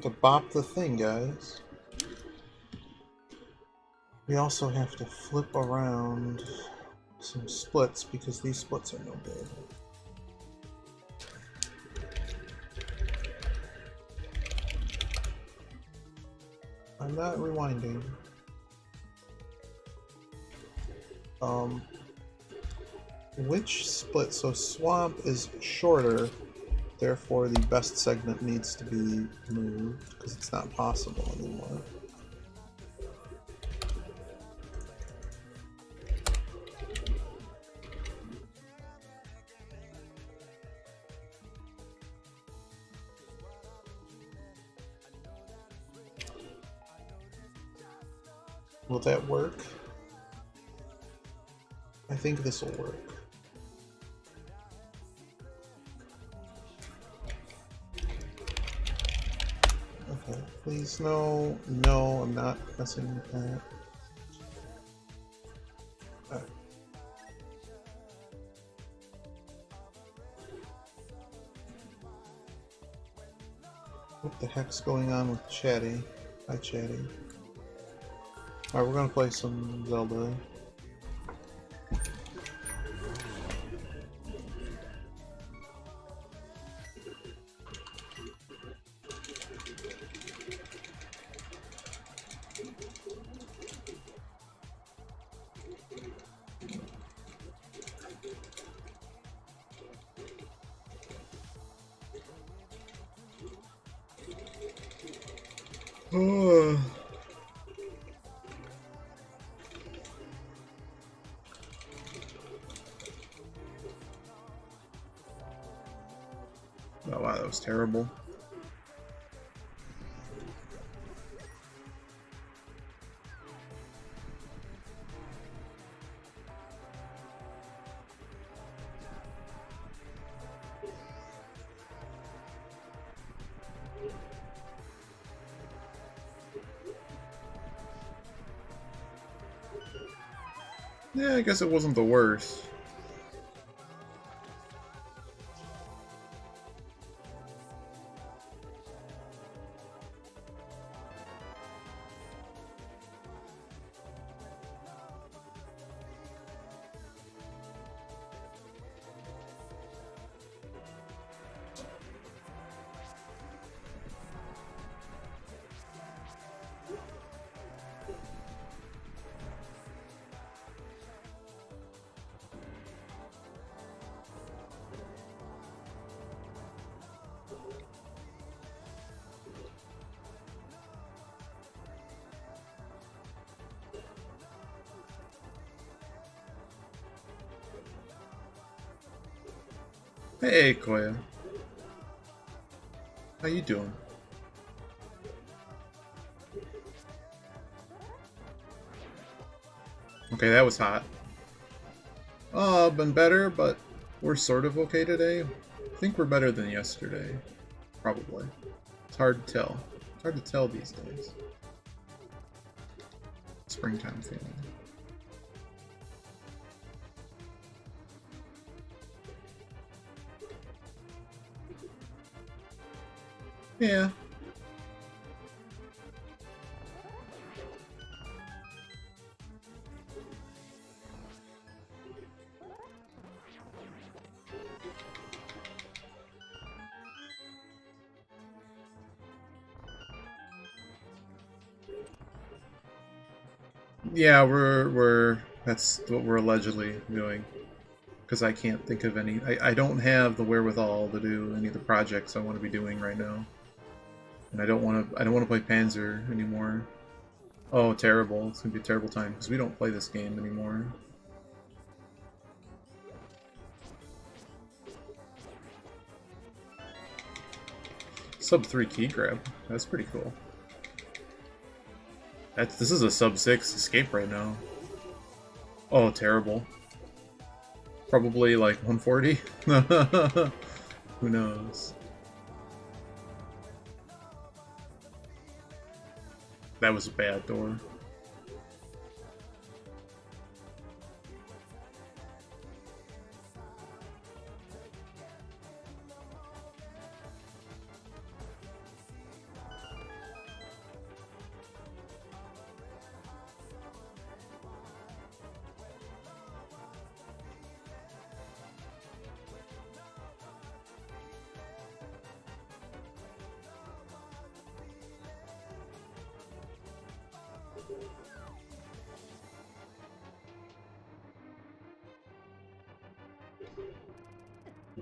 To bop the thing, guys. We also have to flip around some splits because these splits are no good. I'm not rewinding. Which split? So swamp is shorter, therefore the best segment needs to be moved because it's not possible anymore. Will that work? I think this will work. Okay, please no, no, I'm not messing with that. Right. What the heck's going on with Chatty? Hi, Chatty. Alright, we're gonna play some Zelda. Oh. Oh wow, that was terrible. Yeah, I guess it wasn't the worst. Hey, Koya. How you doing? Okay, that was hot. Been better, but we're sort of okay today. I think we're better than yesterday. Probably. It's hard to tell. It's hard to tell these days. Springtime feeling. Yeah. Yeah, that's what we're allegedly doing. Because I can't think of any. I don't have the wherewithal to do any of the projects I want to be doing right now. And I don't want to play Panzer anymore. Oh, terrible. It's going to be a terrible time because we don't play this game anymore. Sub 3 key grab. That's pretty cool. This is a sub 6 escape right now. Oh, terrible. Probably like 140? Who knows? That was a bad door.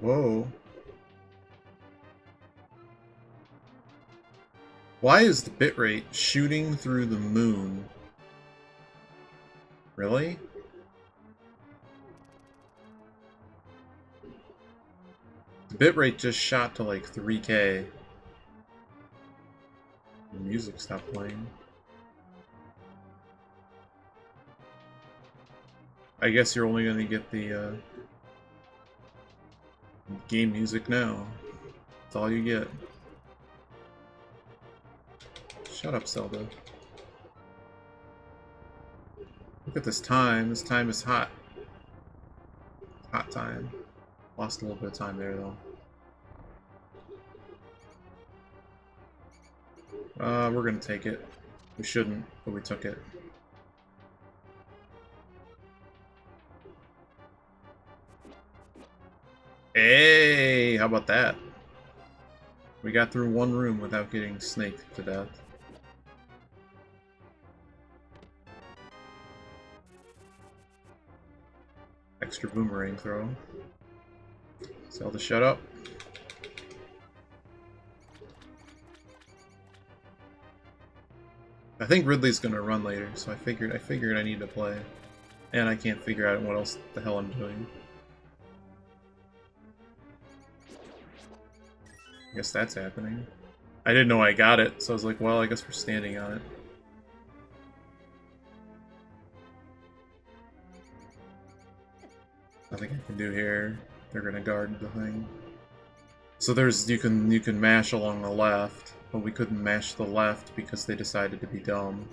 Whoa. Why is the bitrate shooting through the moon? Really? The bitrate just shot to like 3K. The music stopped playing. I guess you're only gonna get the game music now. That's all you get. Shut up, Zelda. Look at this time. This time is hot. Hot time. Lost a little bit of time there, though. We're gonna take it. We shouldn't, but we took it. Hey, how about that? We got through one room without getting snaked to death. Extra boomerang throw. Zelda, shut up. I think Ridley's gonna run later, so I figured I need to play. And I can't figure out what else the hell I'm doing. I guess that's happening. I didn't know I got it, so I was like, well, I guess we're standing on it. Nothing I can do here. They're gonna guard the thing. So there's you can mash along the left, but we couldn't mash the left because they decided to be dumb.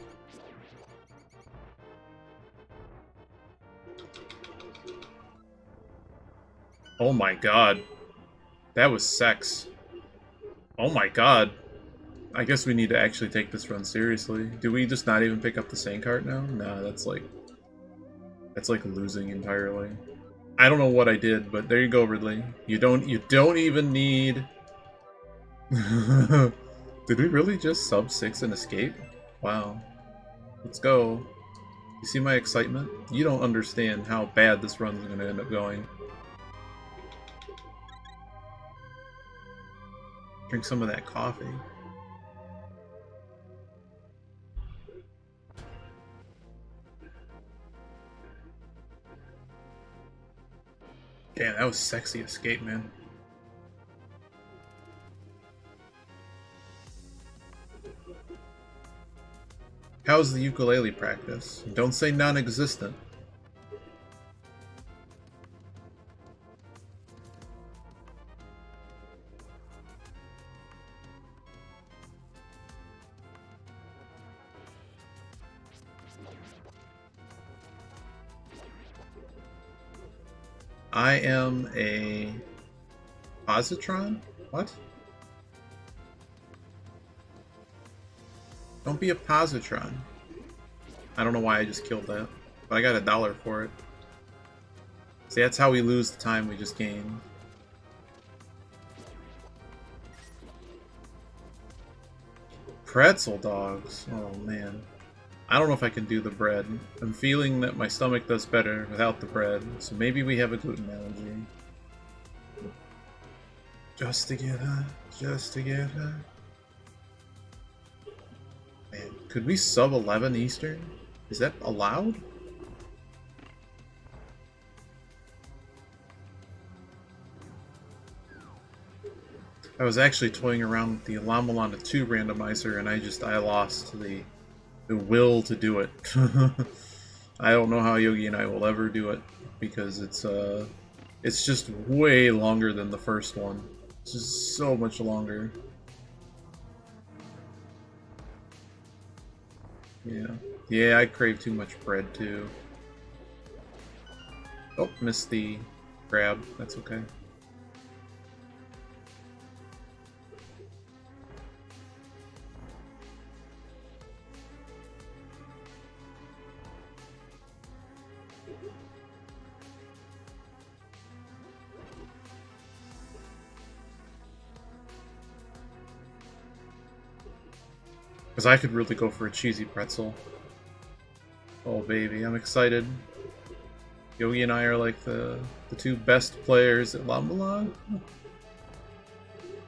Oh my god. That was sex. Oh my god. I guess we need to actually take this run seriously. Do we just not even pick up the sand cart now? Nah, that's like losing entirely. I don't know what I did, but there you go, Ridley. You don't even need. Did we really just sub 6 and escape? Wow. Let's go. You see my excitement? You don't understand how bad this run's gonna end up going. Drink some of that coffee. Damn, that was sexy escape, man. How's the ukulele practice? Don't say non-existent. I am a positron? What? Don't be a positron. I don't know why I just killed that, but I got $1 for it. See, that's how we lose the time we just gained. Pretzel dogs. Oh man. I don't know if I can do the bread. I'm feeling that my stomach does better without the bread, so maybe we have a gluten allergy. Just to get her, just to get her. Man, could we sub 11 Eastern? Is that allowed? I was actually toying around with the Alamalana 2 randomizer and I lost the will to do it. I don't know how Yogi and I will ever do it because it's just way longer than the first one. It's just so much longer. Yeah. Yeah, I crave too much bread too. Oh, missed the grab. That's okay. Because I could really go for a cheesy pretzel. Oh baby, I'm excited. Yogi and I are like the two best players at Lambalog.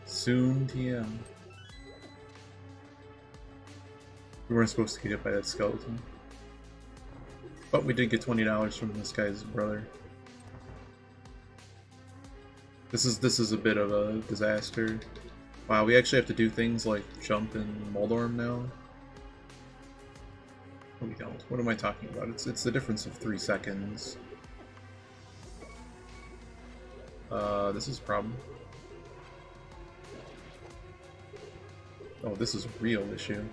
Soon TM. We weren't supposed to get hit by that skeleton. But we did get $20 from this guy's brother. This is a bit of a disaster. Wow, we actually have to do things like jump in Moldorm now. No, we don't. What am I talking about? It's the difference of 3 seconds. This is a problem. Oh, this is a real issue.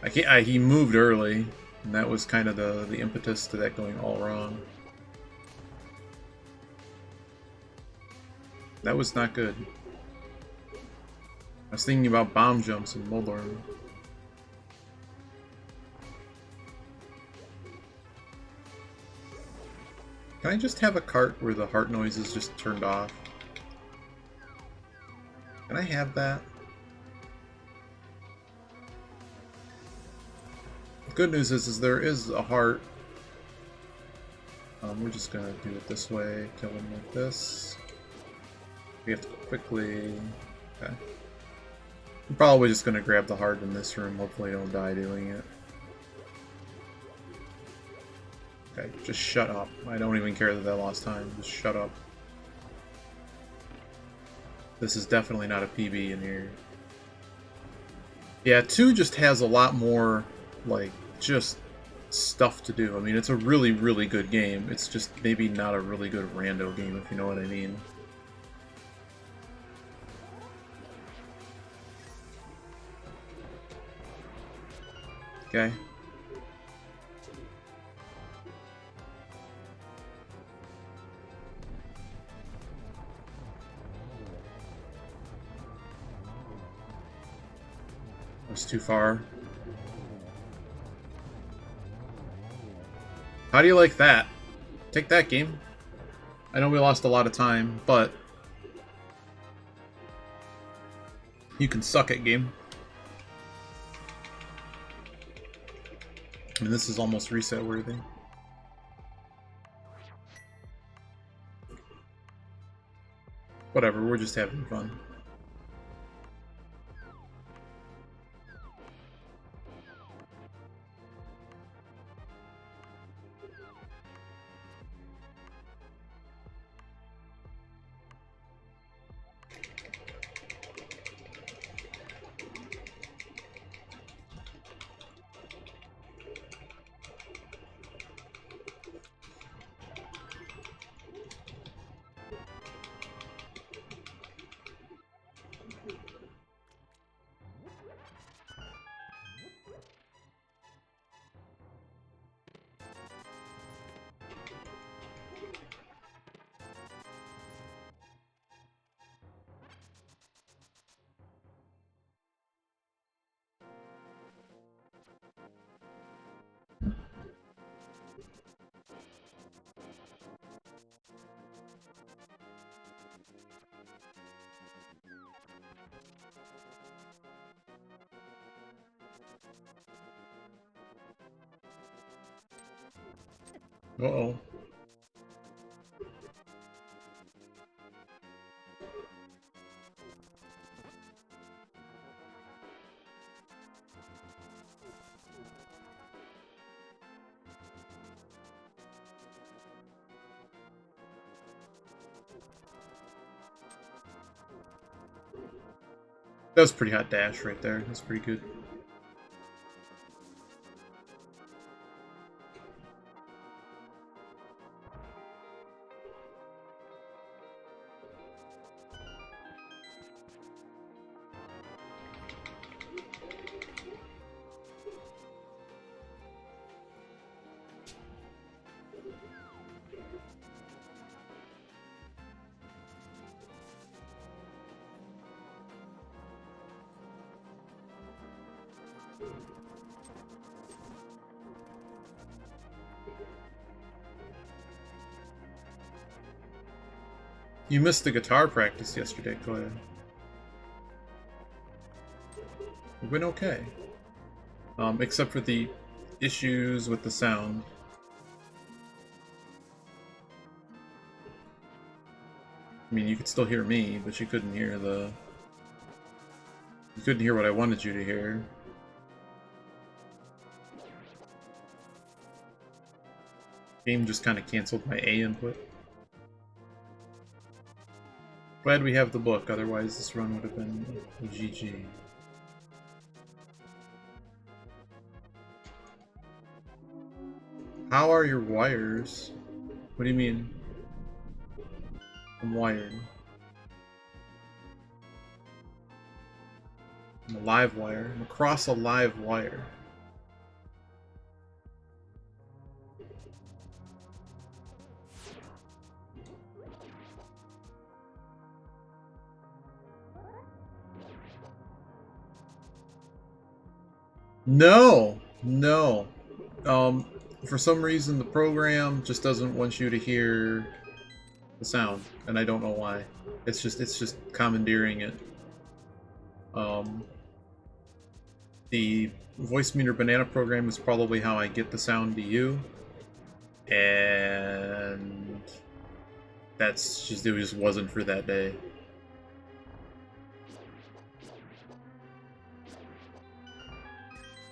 I can't. He moved early, and that was kind of the impetus to that going all wrong. That was not good. I was thinking about bomb jumps in Moldorm. Can I just have a cart where the heart noise is just turned off? Can I have that? The good news is there is a heart. We're just gonna do it this way, kill him like this. We have to quickly... Okay. I'm probably just gonna grab the heart in this room, hopefully I don't die doing it. Okay, just shut up. I don't even care that I lost time, just shut up. This is definitely not a PB in here. Yeah, 2 just has a lot more, like, just stuff to do. I mean, it's a really, really good game. It's just maybe not a really good rando game, if you know what I mean. Okay. That's too far. How do you like that? Take that, game. I know we lost a lot of time, but you can suck at game. And this is almost reset worthy. Whatever, we're just having fun. Uh-oh. That was pretty hot dash right there. That's pretty good. You missed the guitar practice yesterday, Koya. It went okay. Except for the issues with the sound. I mean, you could still hear me, but you couldn't hear the... You couldn't hear what I wanted you to hear. Game just kind of canceled my A input. Glad we have the book, otherwise this run would have been a GG. How are your wires? What do you mean? I'm wired. I'm a live wire. I'm across a live wire. No! No. For some reason the program just doesn't want you to hear the sound, and I don't know why. It's just commandeering it. The voice meter banana program is probably how I get the sound to you, and that's just, it just wasn't for that day.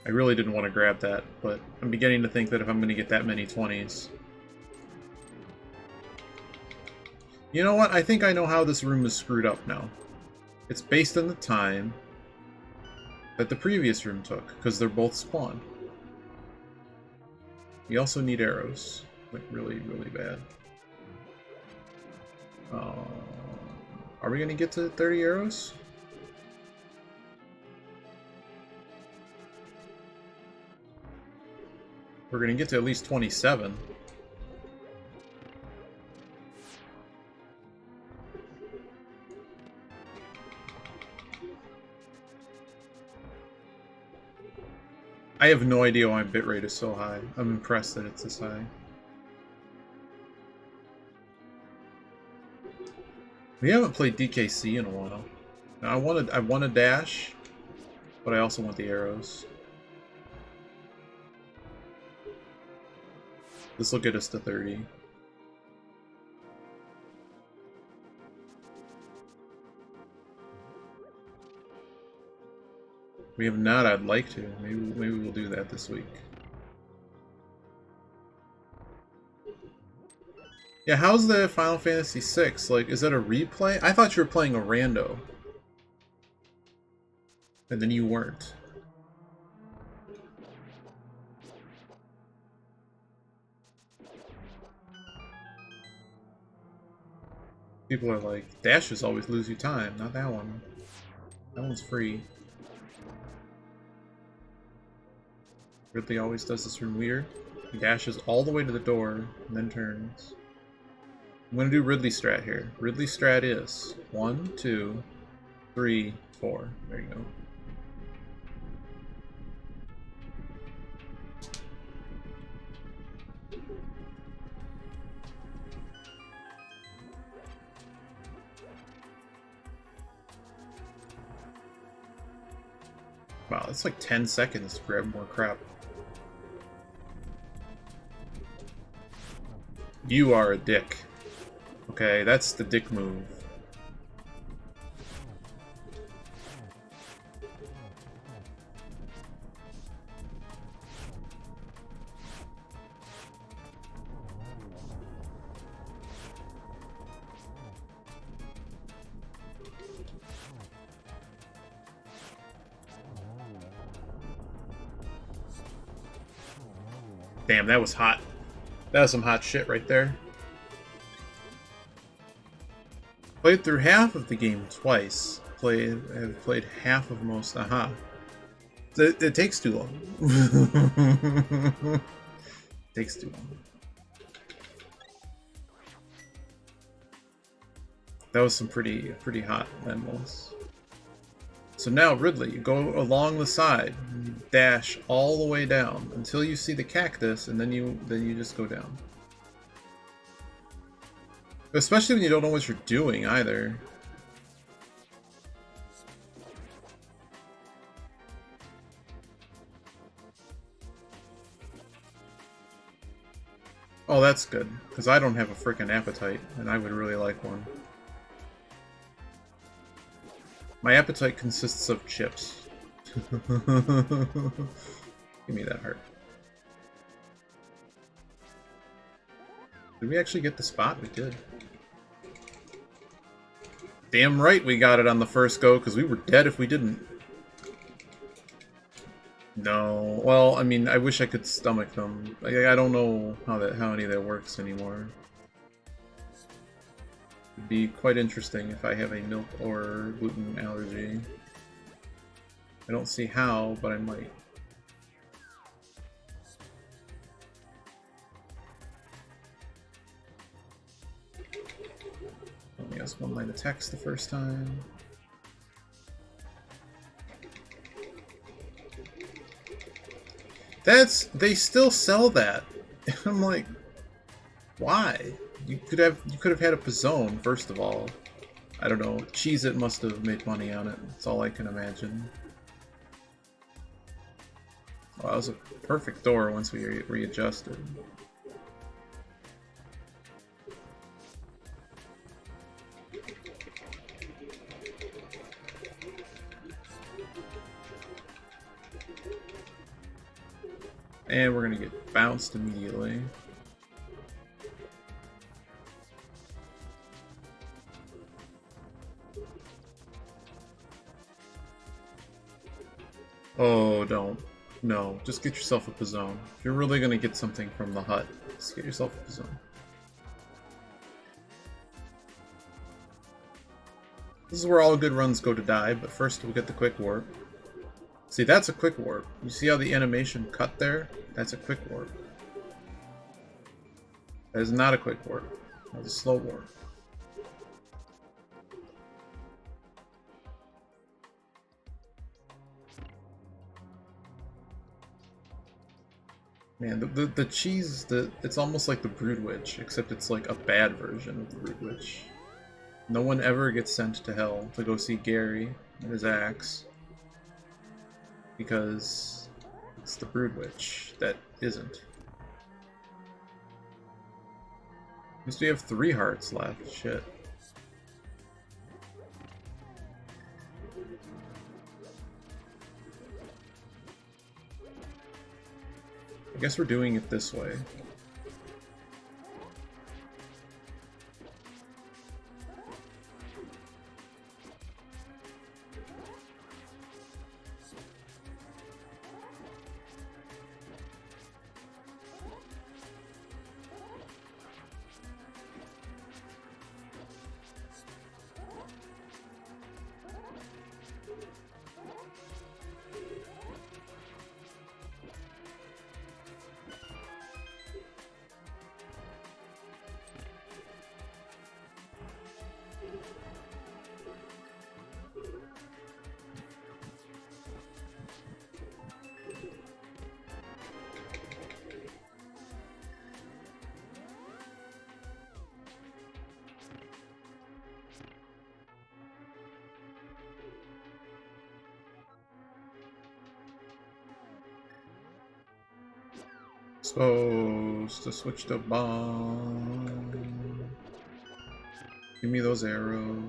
I really didn't want to grab that, but I'm beginning to think that if I'm going to get that many 20s... You know what? I think I know how this room is screwed up now. It's based on the time that the previous room took, because they're both spawned. We also need arrows. Like, really, really bad. Are we going to get to 30 arrows? We're going to get to at least 27. I have no idea why my bitrate is so high. I'm impressed that it's this high. We haven't played DKC in a while. Now, I want a dash, but I also want the arrows. This will get us to 30. We have not. I'd like to. Maybe we'll do that this week. Yeah, how's the Final Fantasy VI? Like, is that a replay? I thought you were playing a rando. And then you weren't. People are like, dashes always lose you time. Not that one. That one's free. Ridley always does this room weird. He dashes all the way to the door and then turns. I'm gonna do Ridley strat here. Ridley strat is 1, 2, 3, 4. There you go. Wow, that's like 10 seconds to grab more crap. You are a dick. Okay, that's the dick move. Damn, that was hot. That was some hot shit right there. Played through half of the game twice. Have played half of most. Aha. It takes too long. It takes too long. That was some pretty hot animals. So now, Ridley, you go along the side, you dash all the way down until you see the cactus, and then you just go down. Especially when you don't know what you're doing either. Oh, that's good, because I don't have a frickin' appetite, and I would really like one. My appetite consists of chips. Give me that heart. Did we actually get the spot? We did. Damn right we got it on the first go, because we were dead if we didn't. No. Well, I mean, I wish I could stomach them. I don't know how any of that works anymore. It'd be quite interesting if I have a milk or gluten allergy. I don't see how, but I might. Only has one line of text the first time. They still sell that. I'm like, why? You could have had a Pizzone, first of all. I don't know. Cheez-It must have made money on it. That's all I can imagine. Well, that was a perfect door once we readjusted. And we're gonna get bounced immediately. Oh, don't. No, just get yourself a Pizzone. If you're really gonna get something from the hut, just get yourself a Pizzone. This is where all good runs go to die, but first we'll get the quick warp. See, that's a quick warp. You see how the animation cut there? That's a quick warp. That is not a quick warp. That's a slow warp. Man, the cheese, it's almost like the Brood Witch, except it's like a bad version of the Brood Witch. No one ever gets sent to hell to go see Gary and his axe, because it's the Brood Witch that isn't. At least we have 3 hearts left. Shit. I guess we're doing it this way. Supposed to switch to bomb. Give me those arrows.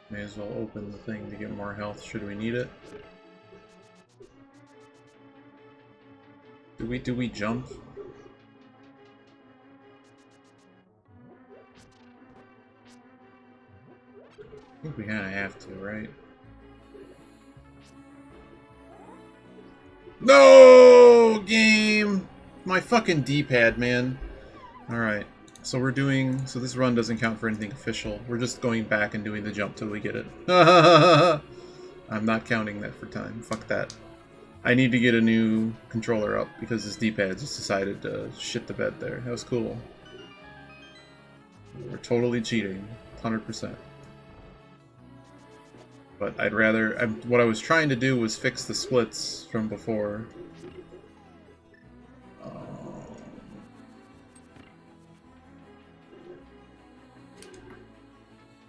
May as well open the thing to get more health should we need it. Do we jump? I think we kinda have to, right? No! Game! My fucking D-pad, man. Alright. So we're doing... So this run doesn't count for anything official. We're just going back and doing the jump till we get it. I'm not counting that for time. Fuck that. I need to get a new controller up because this D-pad just decided to shit the bed there. That was cool. We're totally cheating. 100%. But I'd rather... what I was trying to do was fix the splits from before.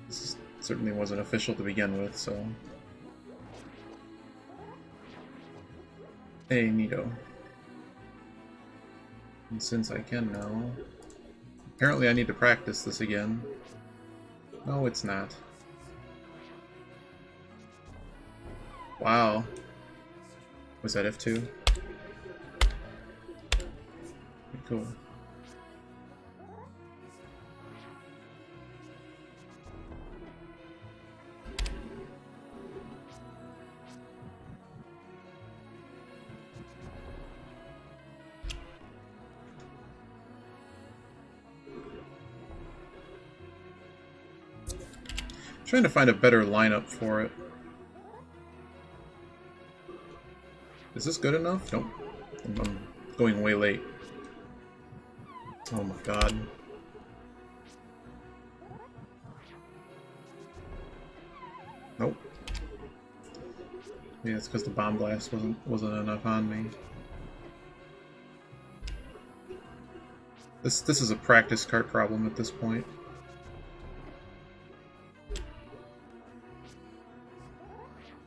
This certainly wasn't official to begin with, so... Hey, Nito. And since I can now... Apparently I need to practice this again. No, it's not. Wow. Was that F2? Cool. Trying to find a better lineup for it. Is this good enough? Nope. I'm going way late. Oh my god. Nope. Yeah, it's because the bomb blast wasn't enough on me. This is a practice cart problem at this point.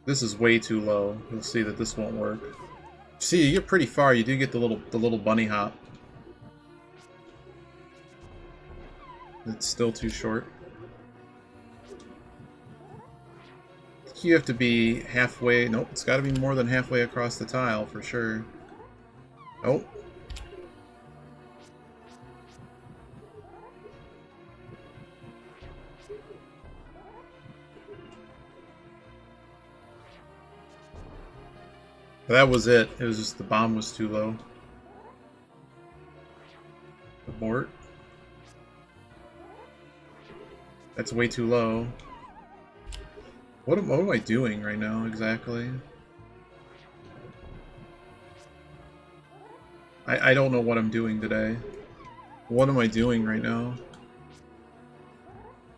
This is way too low. You'll see that this won't work. See, you get pretty far. You do get the little bunny hop. It's still too short. You have to be halfway. Nope, it's got to be more than halfway across the tile for sure. Nope. That was it. It was just the bomb was too low. Abort. That's way too low. What am I doing right now exactly? I don't know what I'm doing today. What am I doing right now?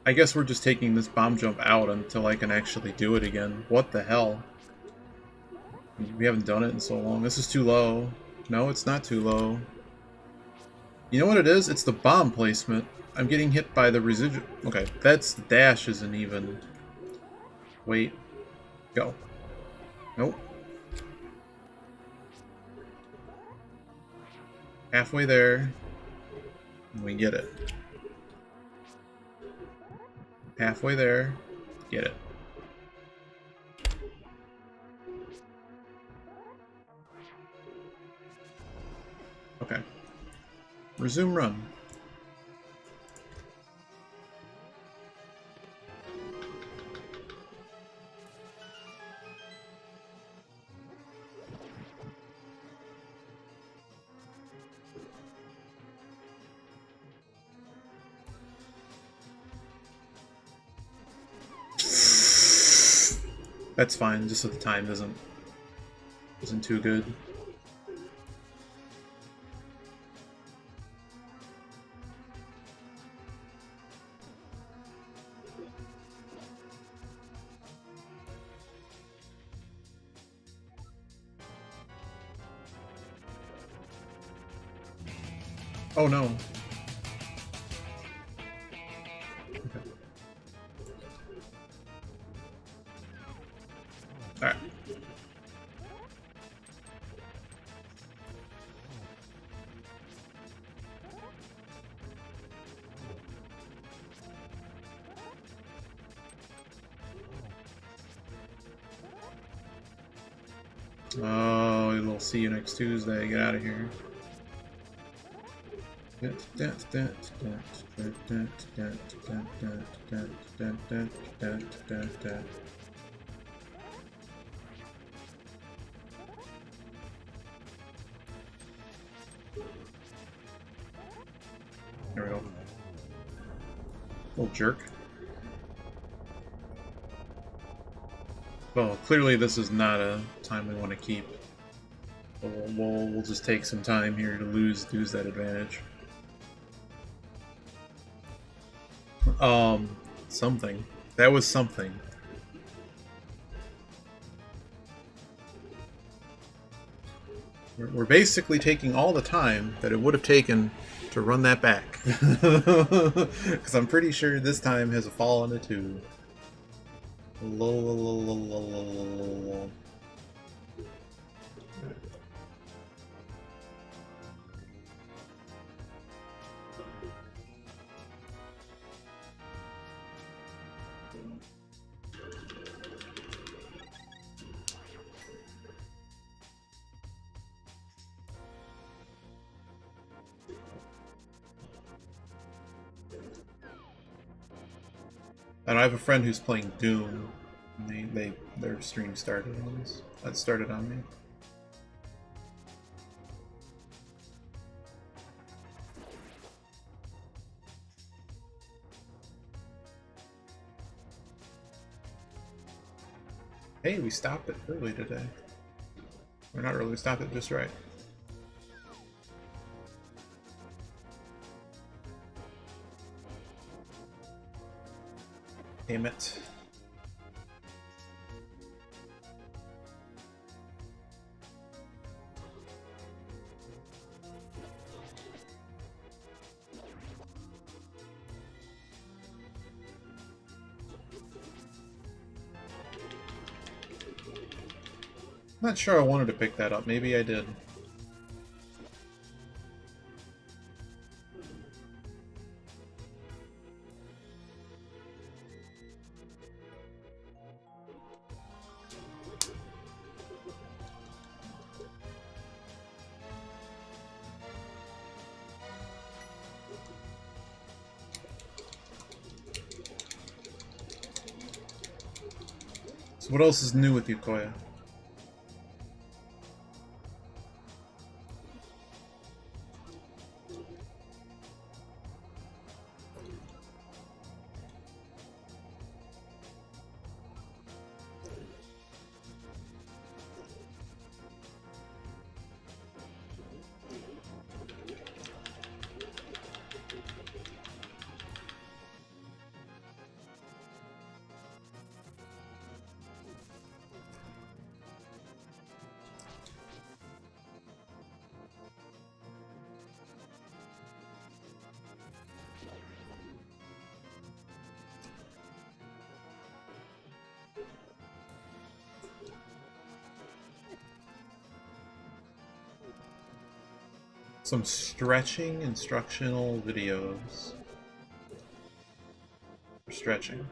I guess we're just taking this bomb jump out until I can actually do it again. What the hell? We haven't done it in so long. This is too low. No, it's not too low. You know what it is? It's the bomb placement. I'm getting hit by the residual. Okay, that's the dash isn't even. Wait. Go. Nope. Halfway there. And we get it. Halfway there. Get it. Okay. Resume run. That's fine, just that the time isn't too good. Oh no. Okay. Alright. Oh, we'll see you next Tuesday. Get out of here. There we go. Little jerk. Well, clearly this is not a time we want to keep. We'll just take some time here to lose that advantage. Something. That was something. We're basically taking all the time that it would have taken to run that back. Because I'm pretty sure this time has a fall on a 2. And I have a friend who's playing Doom. And their stream started on this. That started on me. Hey, we stopped it early today. We're not early, we stopped it just right. Damn it. Not sure I wanted to pick that up. Maybe I did. So what else is new with you, Koya? Some stretching instructional videos. For stretching.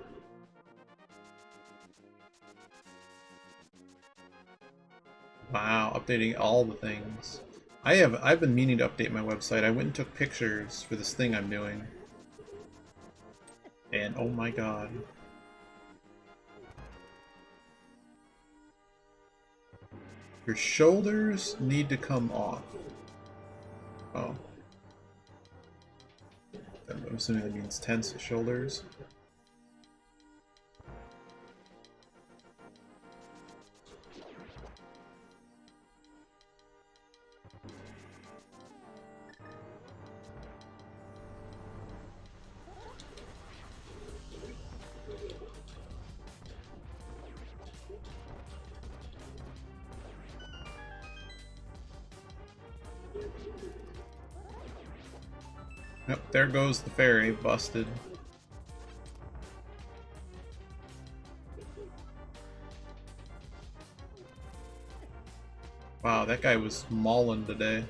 Wow, updating all the things. I've been meaning to update my website. I went and took pictures for this thing I'm doing. And oh my god. Your shoulders need to come off. Oh. I'm assuming that means tense shoulders. Yep, there goes the ferry, busted. Wow, that guy was mauling today.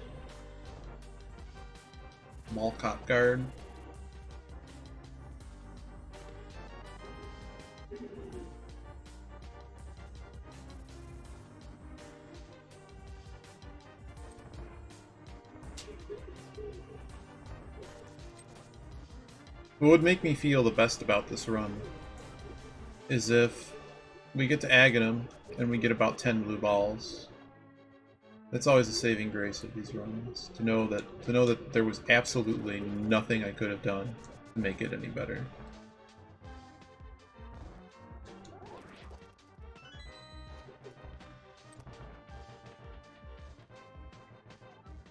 Mall cop guard. What would make me feel the best about this run is if we get to Aghanim and we get about 10 blue balls. That's always a saving grace of these runs. To know that there was absolutely nothing I could have done to make it any better.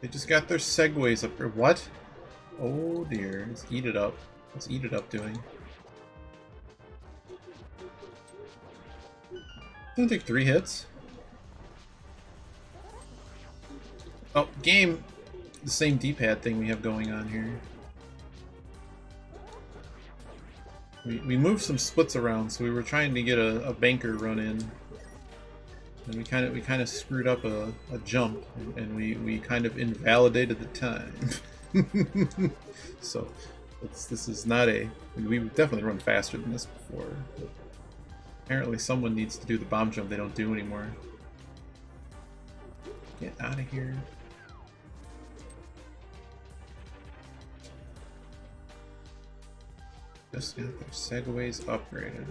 They just got their segways up there. What? Oh dear. Let's eat it up. Let's eat it up, doing. Didn't take 3 hits. Oh, game! The same D-pad thing we have going on here. We moved some splits around, so we were trying to get a banker run in. And we kind of screwed up a jump, and we kind of invalidated the time. So this is not a... We've definitely run faster than this before. But apparently someone needs to do the bomb jump they don't do anymore. Get out of here. Just got their segways upgraded.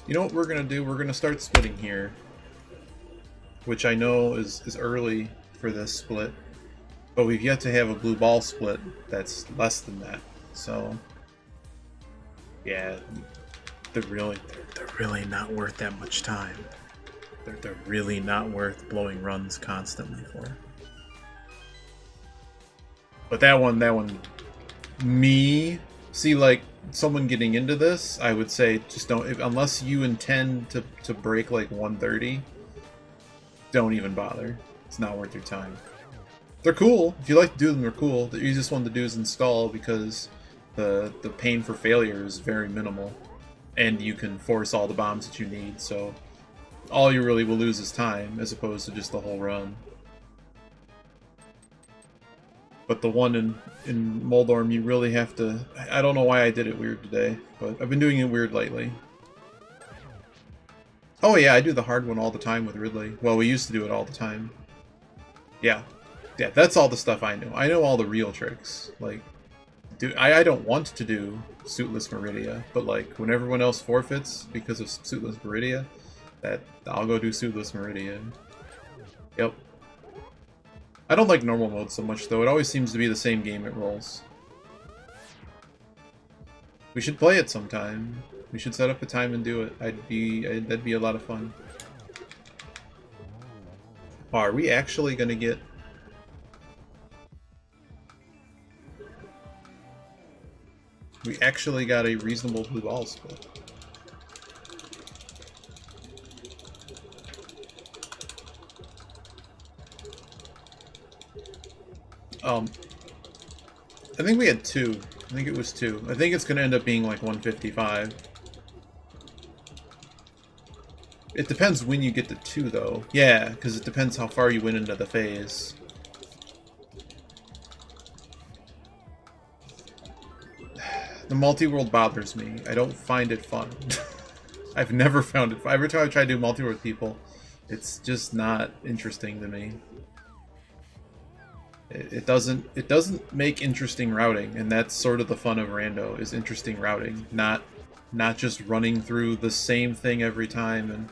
You know what we're gonna do? We're gonna start splitting here, which I know is early for this split, but we've yet to have a blue ball split that's less than that. So yeah, they're really not worth that much time. They're really not worth blowing runs constantly for. But that one, me see, like, someone getting into this, I would say just don't, unless you intend to break like 130, don't even bother. It's not worth your time. They're cool. If you like to do them, they're cool. The easiest one to do is install because the pain for failure is very minimal, and you can force all the bombs that you need. So all you really will lose is time, as opposed to just the whole run. But the one in Moldorm, you really have to... I don't know why I did it weird today, but I've been doing it weird lately. Oh yeah, I do the hard one all the time with Ridley. Well, we used to do it all the time. Yeah. Yeah, that's all the stuff I know. I know all the real tricks. Like, I don't want to do Suitless Meridia, but like, when everyone else forfeits because of Suitless Meridia, I'll go do Suitless Meridia. Yep. I don't like normal mode so much, though. It always seems to be the same game it rolls. We should play it sometime. We should set up a time and do it. That'd be a lot of fun. Oh, are we actually gonna get... We actually got a reasonable blue ball split. I think we had 2. I think it was 2. I think it's going to end up being like 155. It depends when you get to 2, though. Yeah, because it depends how far you went into the phase. The multi-world bothers me. I don't find it fun. I've never found it fun. Every time I try to do multi-world with people, it's just not interesting to me. It doesn't make interesting routing, and that's sort of the fun of Rando, is interesting routing, not just running through the same thing every time. And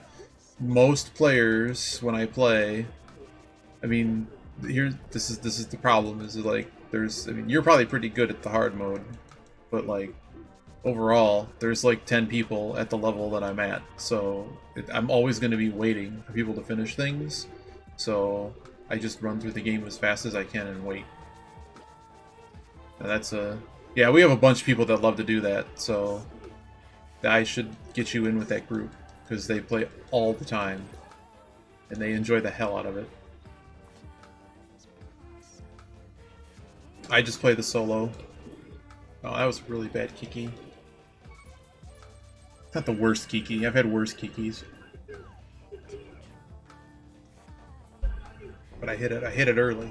most players, when I play, I mean, this is the problem, is like, I mean, you're probably pretty good at the hard mode, but like, overall, there's like 10 people at the level that I'm at, so I'm always going to be waiting for people to finish things, so I just run through the game as fast as I can and wait. And that's yeah, we have a bunch of people that love to do that, so I should get you in with that group, because they play all the time, and they enjoy the hell out of it. I just play the solo. Oh, that was really bad Kiki. Not the worst Kiki. I've had worse Kikis. But I hit it early.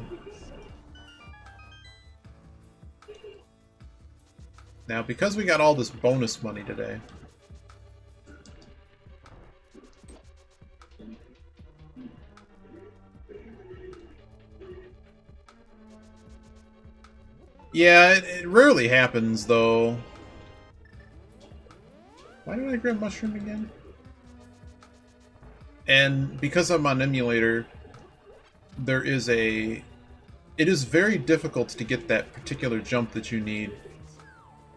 Now, because we got all this bonus money today, yeah, it rarely happens, though. Why did I grab mushroom again? And because I'm on emulator, it is very difficult to get that particular jump that you need.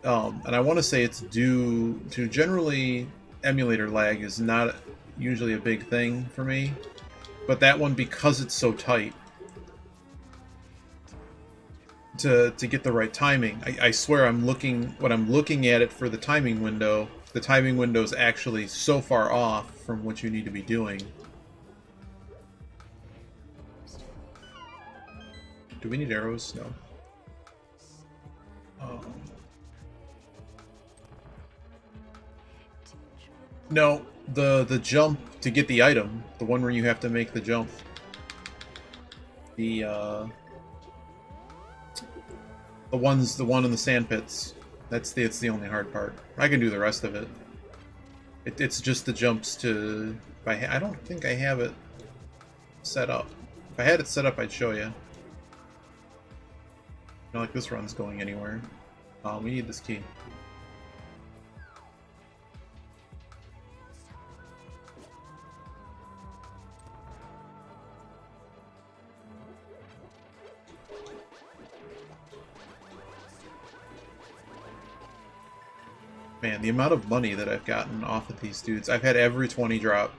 And I want to say it's due to generally emulator lag is not usually a big thing for me, but that one, because it's so tight, to get the right timing, I swear when I'm looking at it for the timing window is actually so far off from what you need to be doing. Do we need arrows? No. No, the jump to get the item, the one where you have to make the jump. The one in the sand pits. It's the only hard part. I can do the rest of it. It's just the jumps to... I don't think I have it set up. If I had it set up, I'd show you. Not like this run's going anywhere. We need this key. Man, the amount of money that I've gotten off of these dudes. I've had every 20 drop.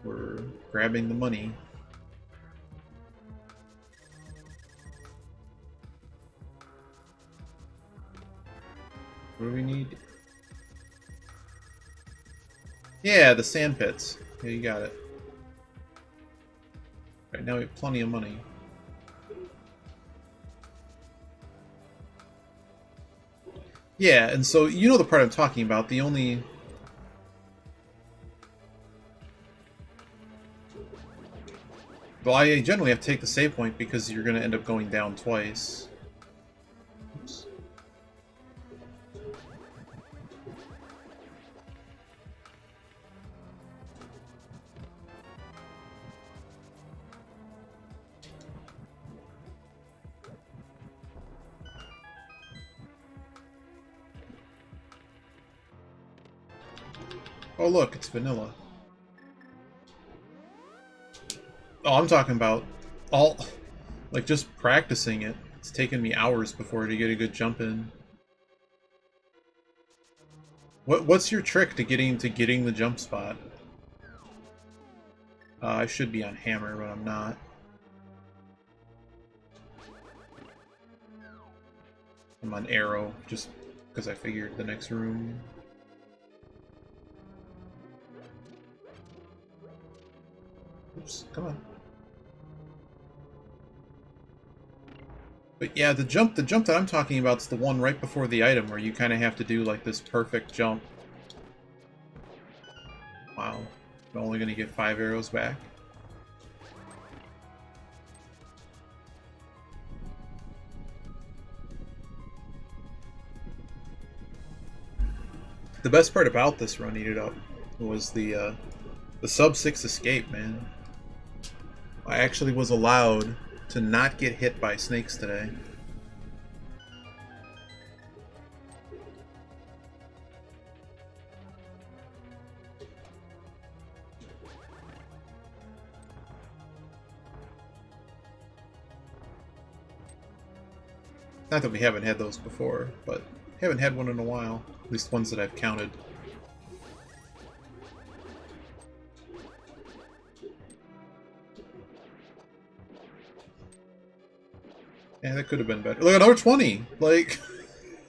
We're grabbing the money. What do we need? Yeah, the sand pits. Yeah, you got it. Right now we have plenty of money. Yeah, and so you know the part I'm talking about. The only... Well, I generally have to take the save point because you're going to end up going down twice. Oops. Oh look, it's vanilla. Oh, I'm talking about all, like, just practicing it. It's taken me hours before to get a good jump in. What's your trick to getting the jump spot? I should be on hammer, but I'm not. I'm on arrow, just because I figured the next room. Oops, come on. But yeah, the jump that I'm talking about is the one right before the item where you kind of have to do like this perfect jump. Wow, I'm only going to get 5 arrows back. The best part about this run, Eat It Up, was the sub 6 escape, man. I actually was allowed to not get hit by snakes today. Not that we haven't had those before, but haven't had one in a while. At least ones that I've counted. Yeah, that could have been better. Look, another 20! Like,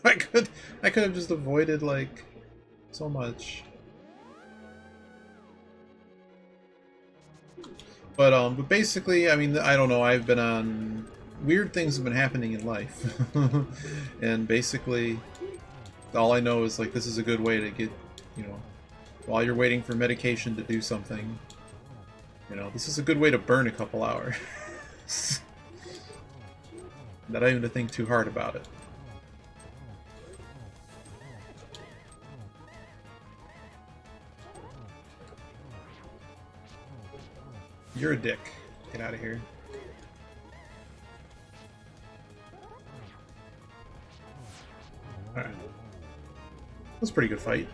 I could have just avoided, like, so much. But basically, I mean, I don't know, I've been on... Weird things have been happening in life. And basically, all I know is, like, this is a good way to get, you know, while you're waiting for medication to do something, you know, this is a good way to burn a couple hours. Not even to think too hard about it. You're a dick. Get out of here. Alright. That was a pretty good fight.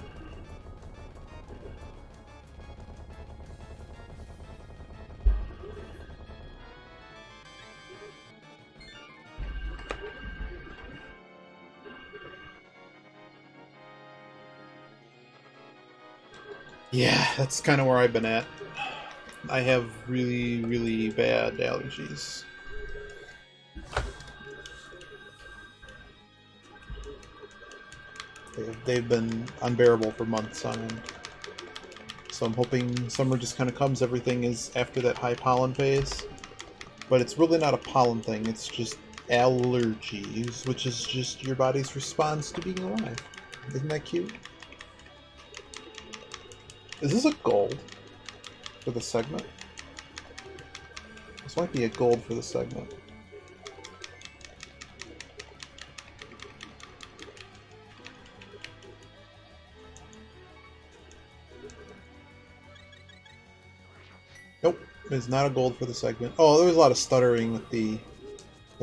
Yeah, that's kind of where I've been at. I have really, really bad allergies. They've been unbearable for months on end. So I'm hoping summer just kind of comes, everything is after that high pollen phase. But it's really not a pollen thing, it's just allergies, which is just your body's response to being alive. Isn't that cute? Is this a gold for the segment? This might be a gold for the segment. Nope, it's not a gold for the segment. Oh, there was a lot of stuttering with the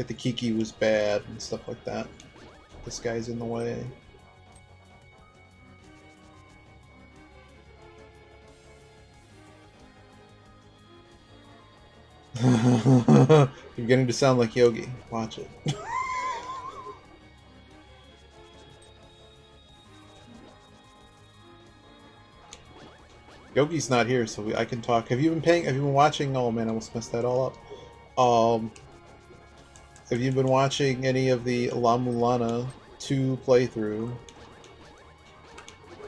Like the Kiki was bad and stuff like that. This guy's in the way. You're beginning to sound like Yogi. Watch it. Yogi's not here, so I can talk. Have you been watching? Oh man, I almost messed that all up. Have you been watching any of the La Mulana 2 playthrough?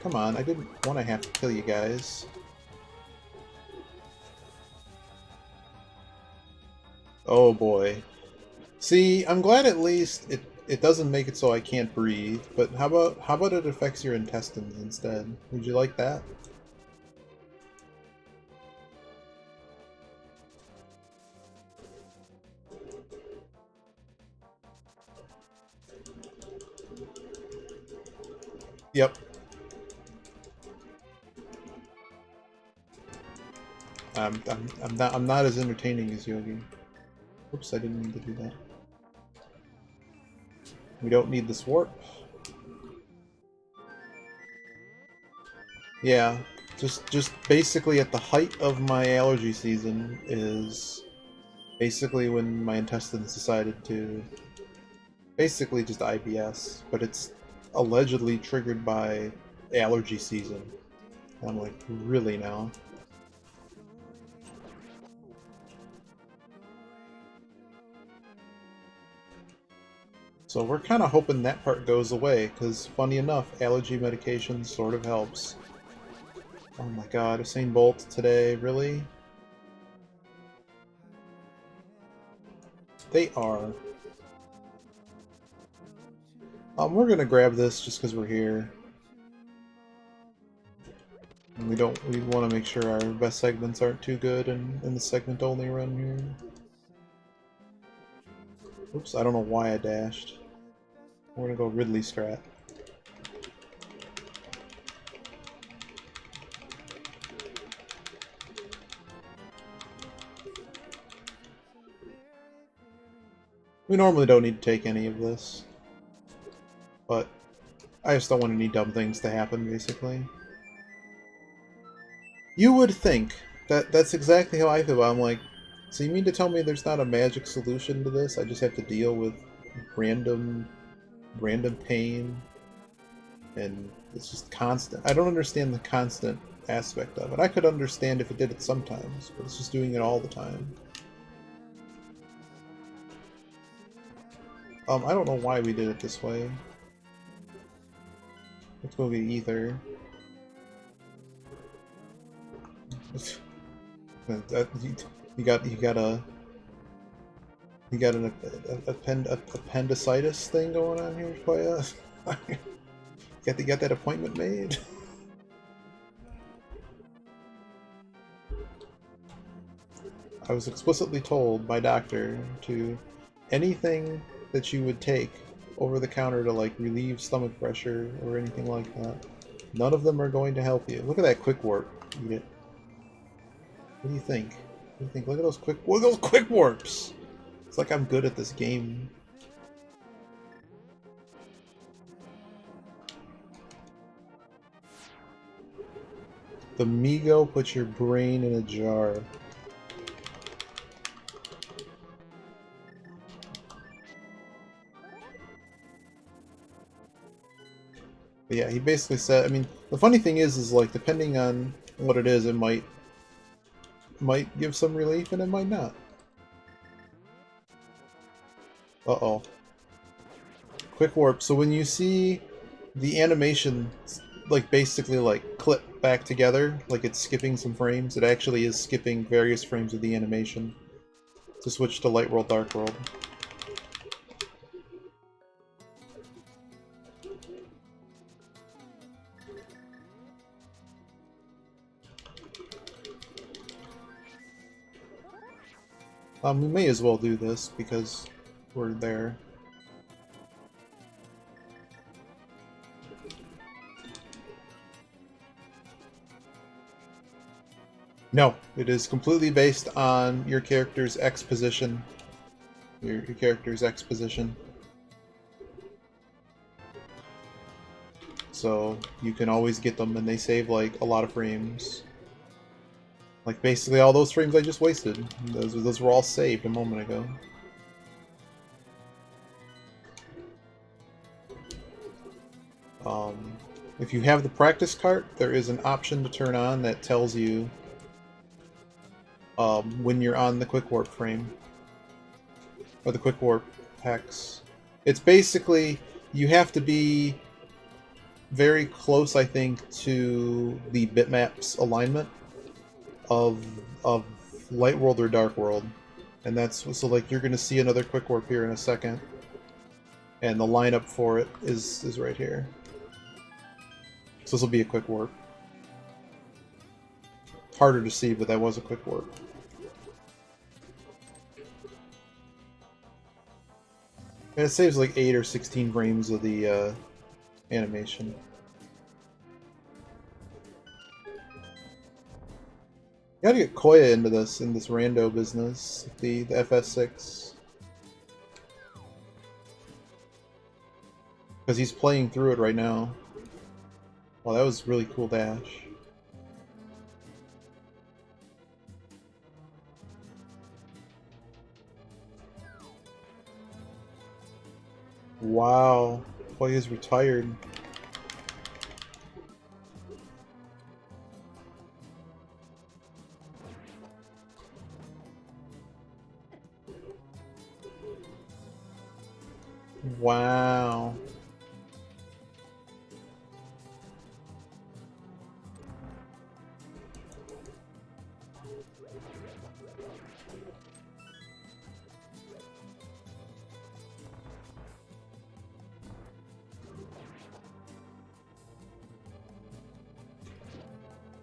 Come on, I didn't want to have to kill you guys. Oh boy. See, I'm glad at least it doesn't make it so I can't breathe, but how about it affects your intestines instead? Would you like that? Yep. I'm not as entertaining as Yogi. Oops, I didn't mean to do that. We don't need this warp. Yeah, just basically at the height of my allergy season is basically when my intestines decided to basically just IBS, but it's allegedly triggered by allergy season. And I'm like, really now? So we're kind of hoping that part goes away, because funny enough, allergy medication sort of helps. Oh my god, Usain Bolt today, really? They are. We're gonna grab this just because we're here. And we want to make sure our best segments aren't too good in the segment only run here. Oops, I don't know why I dashed. We're gonna go Ridley strat. We normally don't need to take any of this, but I just don't want any dumb things to happen, basically. You would think that's exactly how I feel. I'm like, so you mean to tell me there's not a magic solution to this? I just have to deal with random pain, and it's just constant. I don't understand the constant aspect of it. I could understand if it did it sometimes, but it's just doing it all the time. I don't know why we did it this way. Let's go get ether. You got an appendicitis thing going on here, Toya? You got that appointment made? I was explicitly told by doctor to anything that you would take over the counter to like relieve stomach pressure or anything like that. None of them are going to help you. Look at that quick warp. Eat it. What do you think? What do you think? Look at those quick warps. It's like I'm good at this game. The Migo puts your brain in a jar. But yeah, he basically said, I mean, the funny thing is like, depending on what it is, it might give some relief and it might not. Uh-oh. Quick warp. So when you see the animation, like, basically, like, clip back together, like it's skipping some frames, it actually is skipping various frames of the animation to switch to Light World, Dark World. We may as well do this because we're there. No, it is completely based on your character's X position. your character's exposition. So you can always get them, and they save like a lot of frames. Like basically all those frames I just wasted. Those were all saved a moment ago. If you have the practice cart, there is an option to turn on that tells you when you're on the quick warp frame. Or the quick warp hex. It's basically, you have to be very close, I think, to the bitmaps alignment of Light World or Dark World. And that's, so like you're gonna see another quick warp here in a second. And the lineup for it is right here. So this will be a quick warp. Harder to see, but that was a quick warp. And it saves like 8 or 16 frames of the animation. You gotta get Koya into this, in this rando business, the FS6. Because he's playing through it right now. Well, that was really cool dash. Wow, Koya is retired. Wow.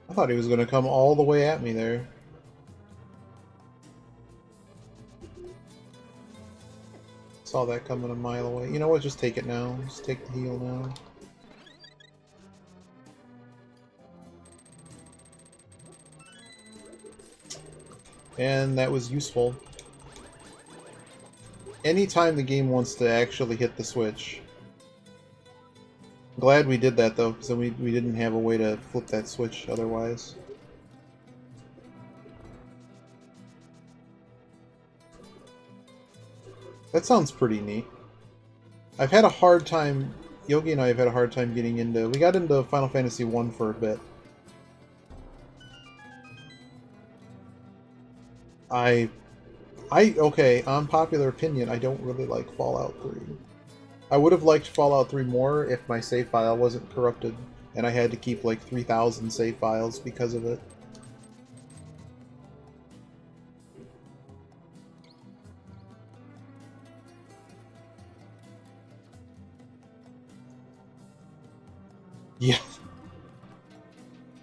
I thought he was going to come all the way at me there. Saw that coming a mile away. You know what? Just take it now. Just take the heal now. And that was useful. Anytime the game wants to actually hit the switch. Glad we did that though, because then we didn't have a way to flip that switch otherwise. That sounds pretty neat. I've had a hard time, Yogi and I have had a hard time getting into, we got into Final Fantasy 1 for a bit. Okay, unpopular opinion, I don't really like Fallout 3. I would have liked Fallout 3 more if my save file wasn't corrupted, and I had to keep like 3,000 save files because of it. Yeah.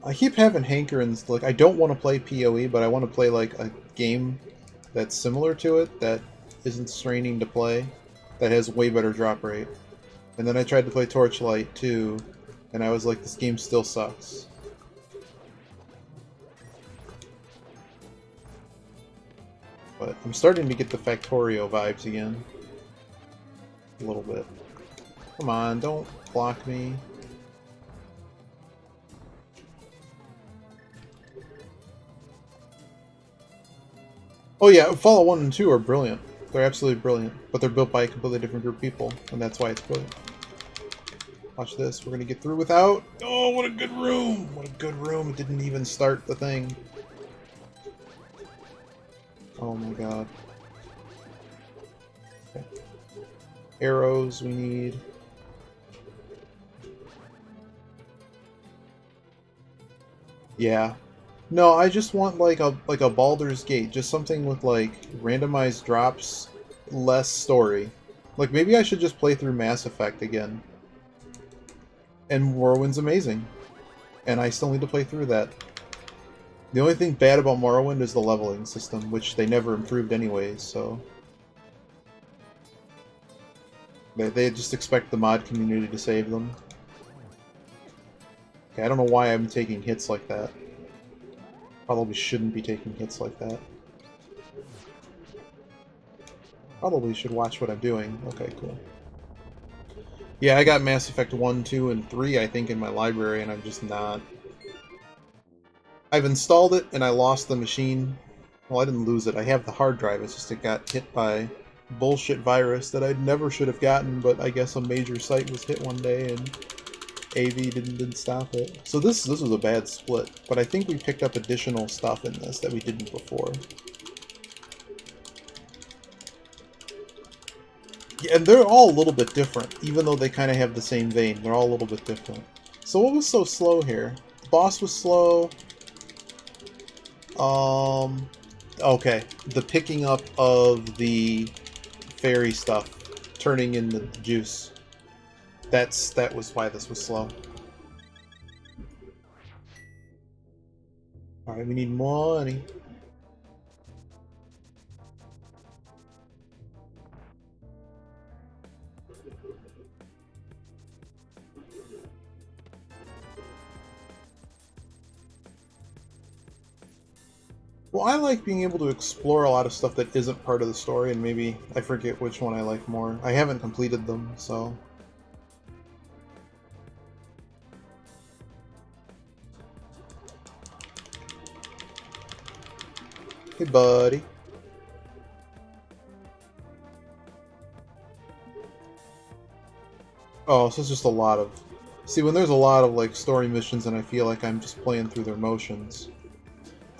I keep having hankerings, like, I don't want to play PoE, but I want to play like a game that's similar to it, that isn't straining to play, that has way better drop rate. And then I tried to play Torchlight too, and I was like, this game still sucks. But I'm starting to get the Factorio vibes again. A little bit. Come on, don't block me. Oh yeah, Fallout 1 and 2 are brilliant. They're absolutely brilliant, but they're built by a completely different group of people, and that's why it's brilliant. Watch this, we're gonna get through without... Oh, what a good room! What a good room, it didn't even start the thing. Oh my god. Okay. Arrows we need. Yeah. No, I just want like a Baldur's Gate, just something with like randomized drops, less story. Like maybe I should just play through Mass Effect again. And Morrowind's amazing. And I still need to play through that. The only thing bad about Morrowind is the leveling system, which they never improved anyways, so... They just expect the mod community to save them. Okay, I don't know why I'm taking hits like that. Probably shouldn't be taking hits like that. Probably should watch what I'm doing. Okay, cool. Yeah, I got Mass Effect 1, 2, and 3, I think, in my library, and I'm just not... I've installed it, and I lost the machine. Well, I didn't lose it. I have the hard drive. It's just it got hit by bullshit virus that I never should have gotten, but I guess a major site was hit one day, and AV didn't stop it. So this was a bad split, but I think we picked up additional stuff in this that we didn't before. Yeah, and they're all a little bit different, even though they kind of have the same vein. They're all a little bit different. So what was so slow here? The boss was slow. Okay. The picking up of the fairy stuff, turning in the juice. That was why this was slow. Alright, we need money. Well, I like being able to explore a lot of stuff that isn't part of the story, and maybe I forget which one I like more. I haven't completed them, so... Hey, buddy. Oh, so it's just a lot of... See, when there's a lot of, like, story missions and I feel like I'm just playing through their motions...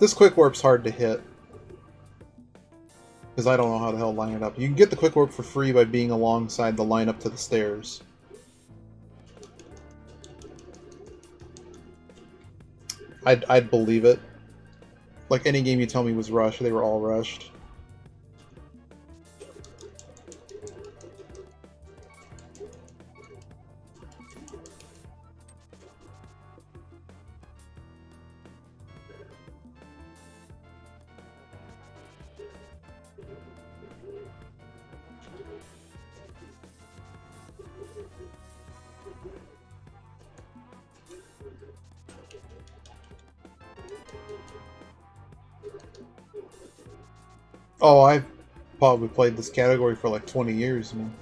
This quick warp's hard to hit. Because I don't know how the hell to line it up. You can get the quick warp for free by being alongside the line up to the stairs. I'd believe it. Like, any game you tell me was rushed, they were all rushed. Oh, I've probably played this category for like 20 years, man.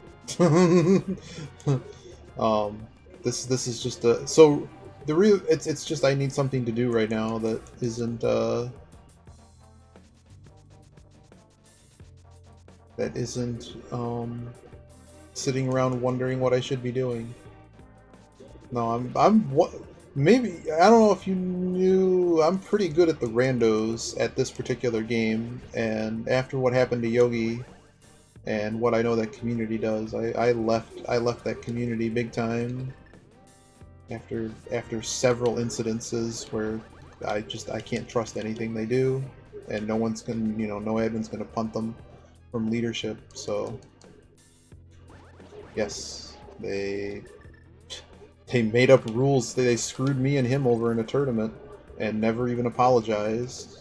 This is just a so the real it's just I need something to do right now that isn't sitting around wondering what I should be doing. No, I'm what maybe I don't know if you knew I'm pretty good at the randos at this particular game, and after what happened to Yogi and what I know that community does, I left that community big time after several incidences where I can't trust anything they do, and no one's gonna no admin's gonna punt them from leadership. So yes, they made up rules. They screwed me and him over in a tournament and never even apologized.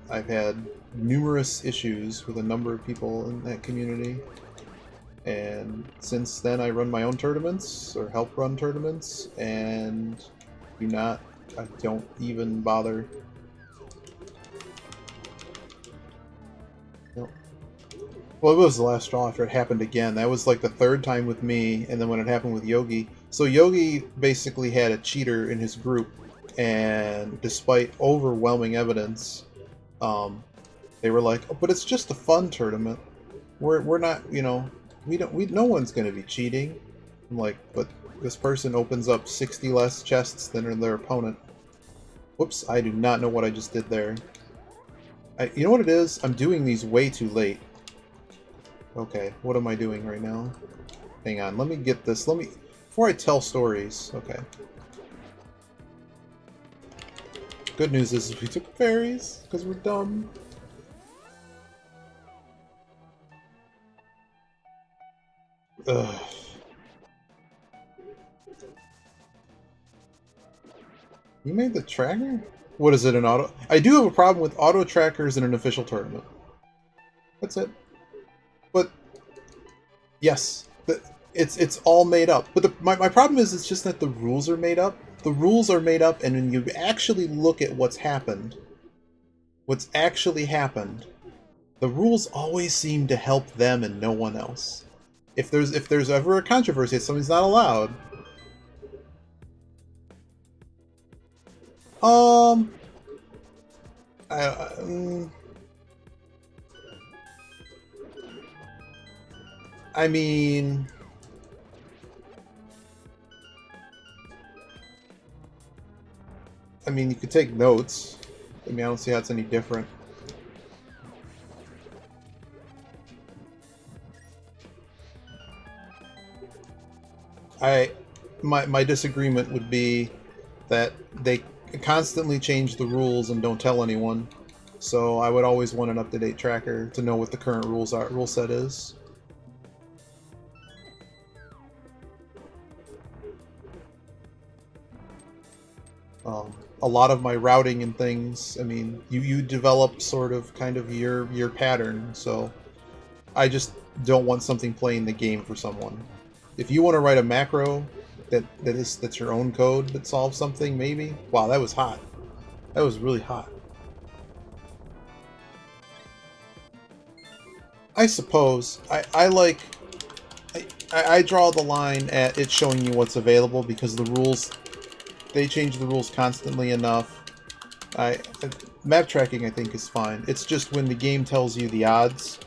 I've had numerous issues with a number of people in that community, and since then I run my own tournaments or help run tournaments and I don't even bother. Nope. Well, it was the last straw after it happened again. That was like the third time with me, and then when it happened with Yogi. So Yogi basically had a cheater in his group, and despite overwhelming evidence, they were like, oh, but it's just a fun tournament. We're not, no one's going to be cheating. I'm like, but this person opens up 60 less chests than their opponent. Whoops, I do not know what I just did there. You know what it is? I'm doing these way too late. Okay, what am I doing right now? Hang on, let me get this. Before I tell stories, okay. Good news is we took fairies, because we're dumb. Ugh. You made the tracker? What is it, an auto? I do have a problem with auto trackers in an official tournament. That's it. But yes, it's all made up. But my problem is it's just that the rules are made up. The rules are made up, and when you actually look at what's actually happened, The rules always seem to help them and no one else. If there's ever a controversy that something's not allowed, um, I, um, I mean, you could take notes. I mean, I don't see how it's any different. My disagreement would be that they constantly change the rules and don't tell anyone. So I would always want an up-to-date tracker to know what the current rule set is. A lot of my routing and things, I mean, you develop sort of kind of your pattern, so I just don't want something playing the game for someone. If you want to write a macro that's your own code that solves something, maybe. Wow, that was hot. That was really hot. I suppose I draw the line at it showing you what's available because the rules they change the rules constantly enough. Map tracking I think is fine. It's just when the game tells you the odds.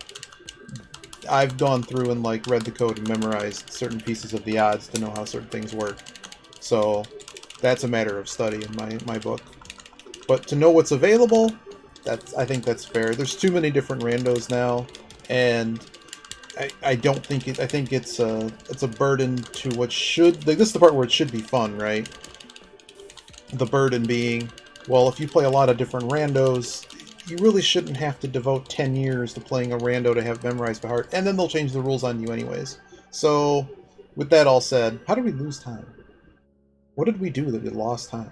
I've gone through and like read the code and memorized certain pieces of the odds to know how certain things work. So that's a matter of study in my book. But to know what's available, I think that's fair. There's too many different randos now, and I don't think I think it's a burden to what should like this is the part where it should be fun, right? The burden being, well, if you play a lot of different randos, you really shouldn't have to devote 10 years to playing a rando to have memorized by heart, and then they'll change the rules on you anyways. So, with that all said, how did we lose time? What did we do that we lost time?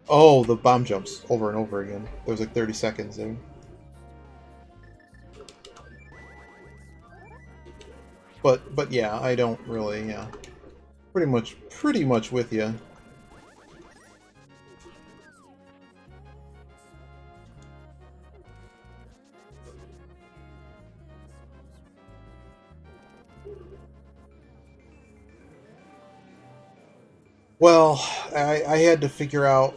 Oh, the bomb jumps over and over again. There was like 30 seconds there. But yeah, I don't really, yeah. Pretty much with you. Well, I had to figure out.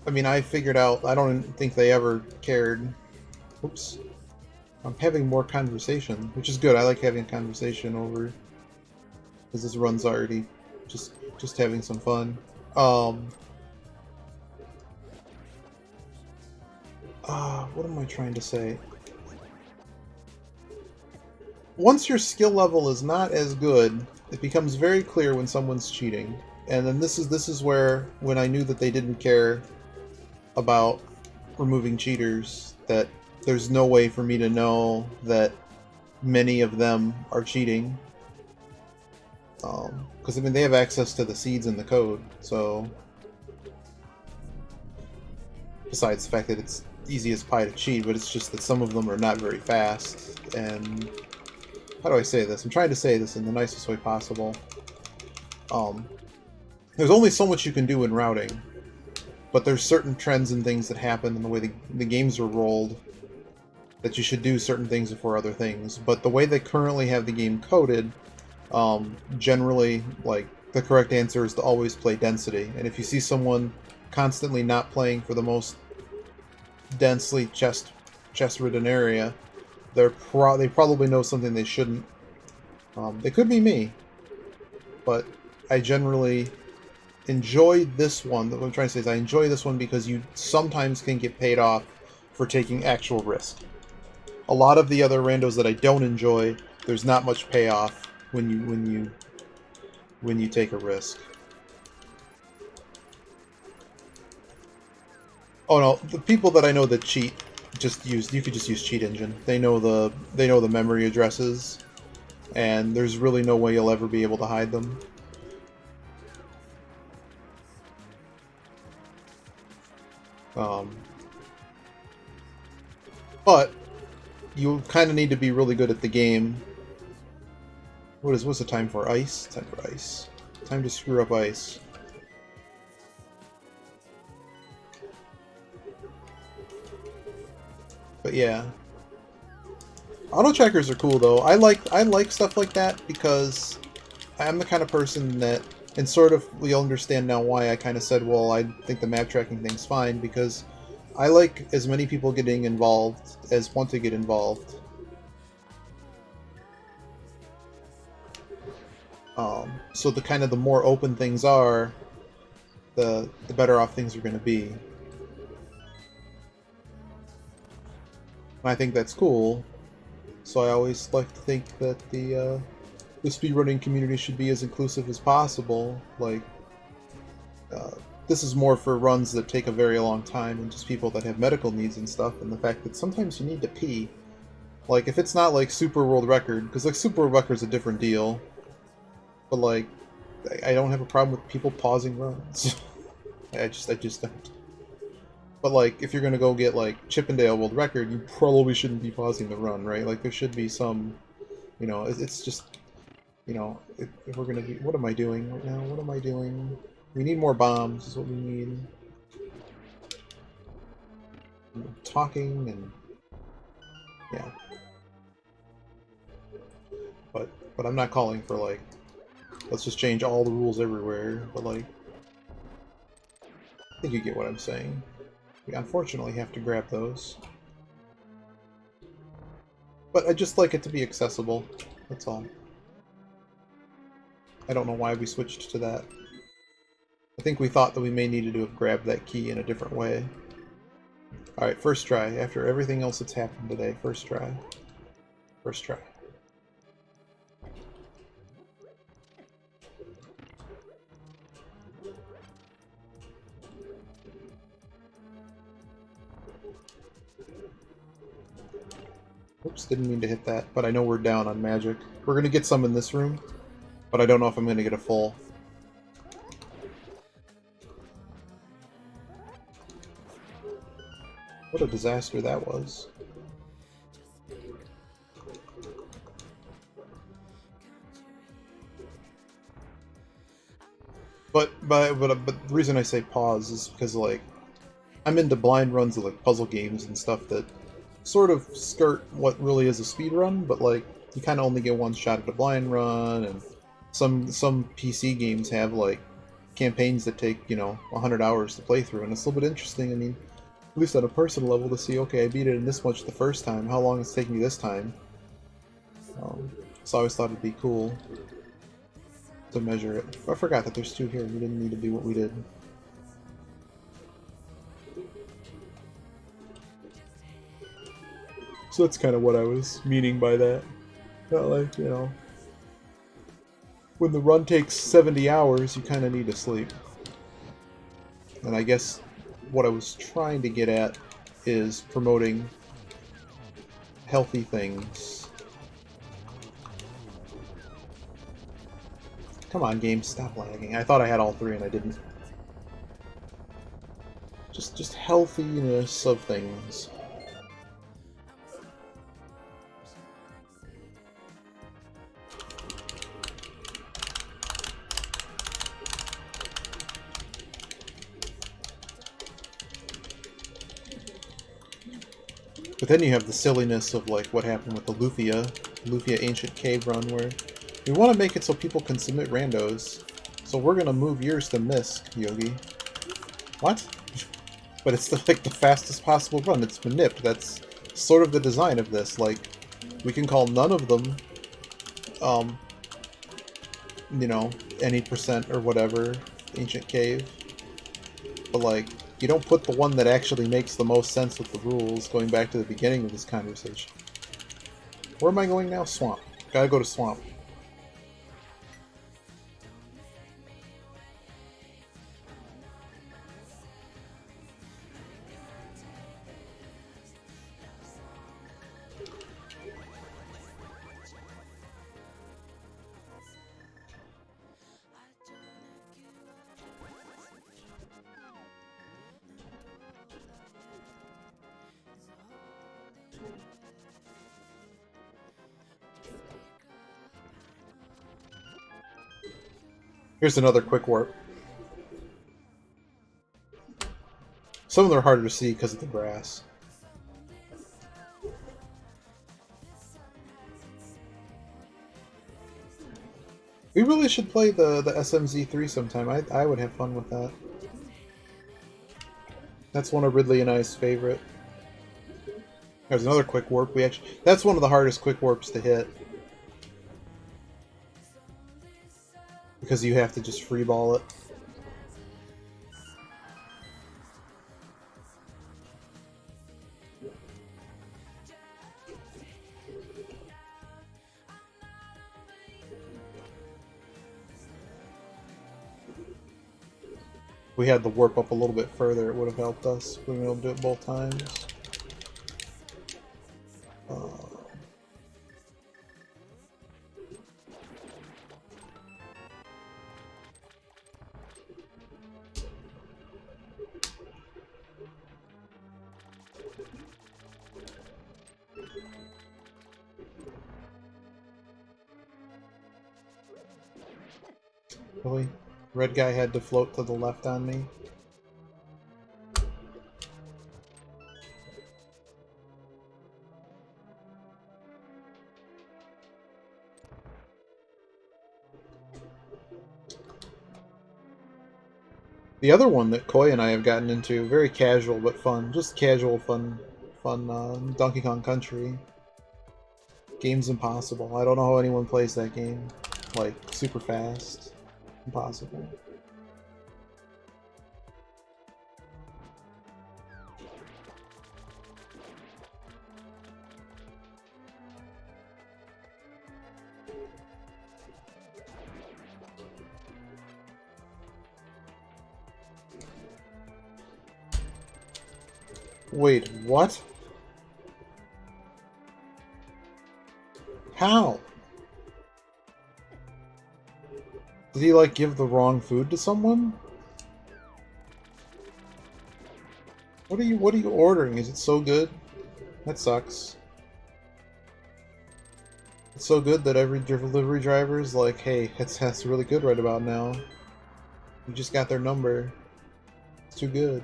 I mean, I figured out. I don't think they ever cared. Oops. I'm having more conversation, which is good. I like having conversation over because this run's already just having some fun. What am I trying to say? Once your skill level is not as good, it becomes very clear when someone's cheating. And then this is where when I knew that they didn't care about removing cheaters, that there's no way for me to know that many of them are cheating. Because I mean they have access to the seeds in the code, so besides the fact that it's easy as pie to cheat, but it's just that some of them are not very fast. And how do I say this? I'm trying to say this in the nicest way possible. There's only so much you can do in routing, but there's certain trends and things that happen in the way the games are rolled that you should do certain things before other things. But the way they currently have the game coded, generally, like, the correct answer is to always play density. And if you see someone constantly not playing for the most densely chest-ridden area, they probably know something they shouldn't. They could be me, but I generally enjoy this one. What I'm trying to say is I enjoy this one because you sometimes can get paid off for taking actual risk. A lot of the other randos that I don't enjoy, there's not much payoff when you take a risk. Oh no, the people that I know that cheat you could just use cheat engine. They know the memory addresses, and there's really no way you'll ever be able to hide them. But you kind of need to be really good at the game. What's the time for ice? Time for ice. Time to screw up ice. But yeah. Auto checkers are cool though. I like stuff like that because I'm the kind of person that, and sort of you'll understand now why I kind of said, well, I think the map tracking thing's fine, because I like as many people getting involved as want to get involved. So the kind of the more open things are, the better off things are going to be. And I think that's cool. So I always like to think that the speedrunning community should be as inclusive as possible. Like, this is more for runs that take a very long time and just people that have medical needs and stuff, and the fact that sometimes you need to pee. Like, if it's not like Super World Record, because like Super World Record's a different deal, but like, I don't have a problem with people pausing runs. I just don't. But like, if you're gonna go get like Chippendale World Record, you probably shouldn't be pausing the run, right? Like, there should be some, you know, it's just, you know, if we're gonna be, what am I doing right now? What am I doing? We need more bombs, is what we need. I'm talking and yeah. But I'm not calling for like, let's just change all the rules everywhere, but like, I think you get what I'm saying. We unfortunately have to grab those. But I just like it to be accessible, that's all. I don't know why we switched to that. I think we thought that we may needed to have grabbed that key in a different way. Alright, first try. After everything else that's happened today, first try. First try. Oops, didn't mean to hit that, but I know we're down on magic. We're gonna get some in this room, but I don't know if I'm gonna get a full. What a disaster that was. But the reason I say pause is because, like, I'm into blind runs of like puzzle games and stuff that sort of skirt what really is a speed run, but like you kind of only get one shot at a blind run, and some PC games have like campaigns that take, you know, 100 hours to play through, and it's a little bit interesting. I mean, at least on a personal level, to see, okay, I beat it in this much the first time, how long it's taking me this time. So I always thought it'd be cool to measure it. I forgot that there's two here. We didn't need to do what we did. So that's kind of what I was meaning by that. Not like, you know, when the run takes 70 hours, you kind of need to sleep. And I guess what I was trying to get at is promoting healthy things. Come on, game, stop lagging. I thought I had all three and I didn't. Just healthiness of things. But then you have the silliness of like what happened with the Lufia Ancient Cave run, where we want to make it so people can submit randos. So we're gonna move yours to Misk, Yogi. What? But it's like the fastest possible run. It's been nipped. That's sort of the design of this. Like, we can call none of them, you know, any percent or whatever, Ancient Cave. But like, you don't put the one that actually makes the most sense with the rules, going back to the beginning of this conversation. Where am I going now? Swamp. Gotta go to Swamp. Here's another quick warp. Some of them are harder to see because of the grass. We really should play the SMZ3 sometime. I would have fun with that. That's one of Ridley and I's favorite. There's another quick warp. That's one of the hardest quick warps to hit. Because you have to just free ball it. If we had the warp up a little bit further, it would have helped us. We would have been able to do it both times. Really? Red guy had to float to the left on me. The other one that Koi and I have gotten into, very casual but fun, just casual fun, Donkey Kong Country. Game's impossible. I don't know how anyone plays that game. Like, super fast. Impossible. Wait, what? How? Did he, like, give the wrong food to someone? What are you ordering? Is it so good? That sucks. It's so good that every delivery driver is like, hey, that's really good right about now. You just got their number. It's too good.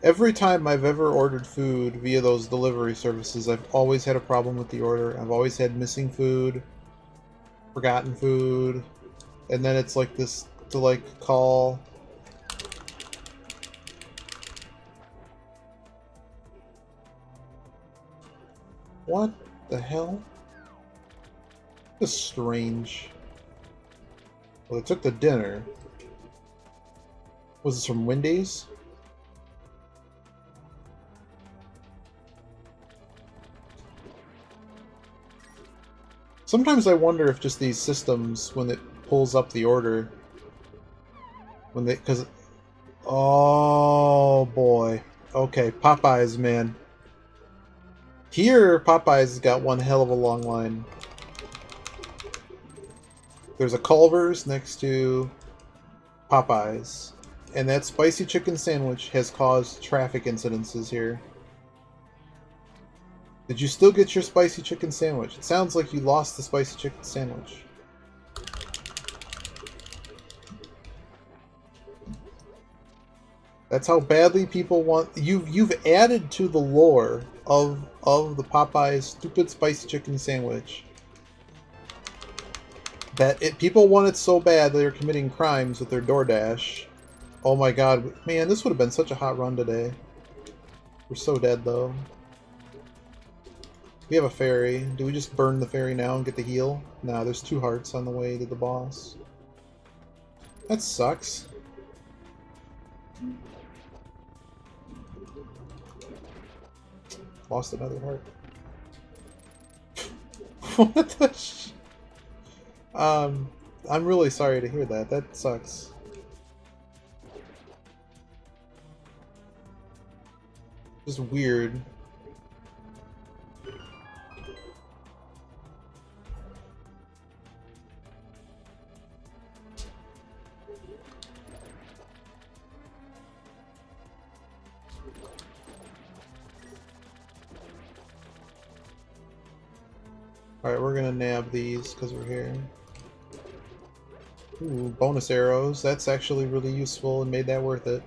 Every time I've ever ordered food via those delivery services, I've always had a problem with the order. I've always had missing food, forgotten food, and then it's like this to like call. What the hell? This is strange. Well, they took the dinner. Was this from Wendy's? Sometimes I wonder if just these systems, when it pulls up the order, because, oh boy, okay, Popeyes, man. Here, Popeyes has got one hell of a long line. There's a Culver's next to Popeyes, and that spicy chicken sandwich has caused traffic incidences here. Did you still get your spicy chicken sandwich? It sounds like you lost the spicy chicken sandwich. That's how badly people want. You've added to the lore of the Popeyes stupid spicy chicken sandwich. People want it so bad they're committing crimes with their DoorDash. Oh my god, man, this would have been such a hot run today. We're so dead though. We have a ferry. Do we just burn the ferry now and get the heal? Nah, there's 2 hearts on the way to the boss. That sucks. Lost another heart. What the sh... I'm really sorry to hear that. That sucks. Just weird. Alright, we're gonna nab these because we're here. Ooh, bonus arrows. That's actually really useful and made that worth it.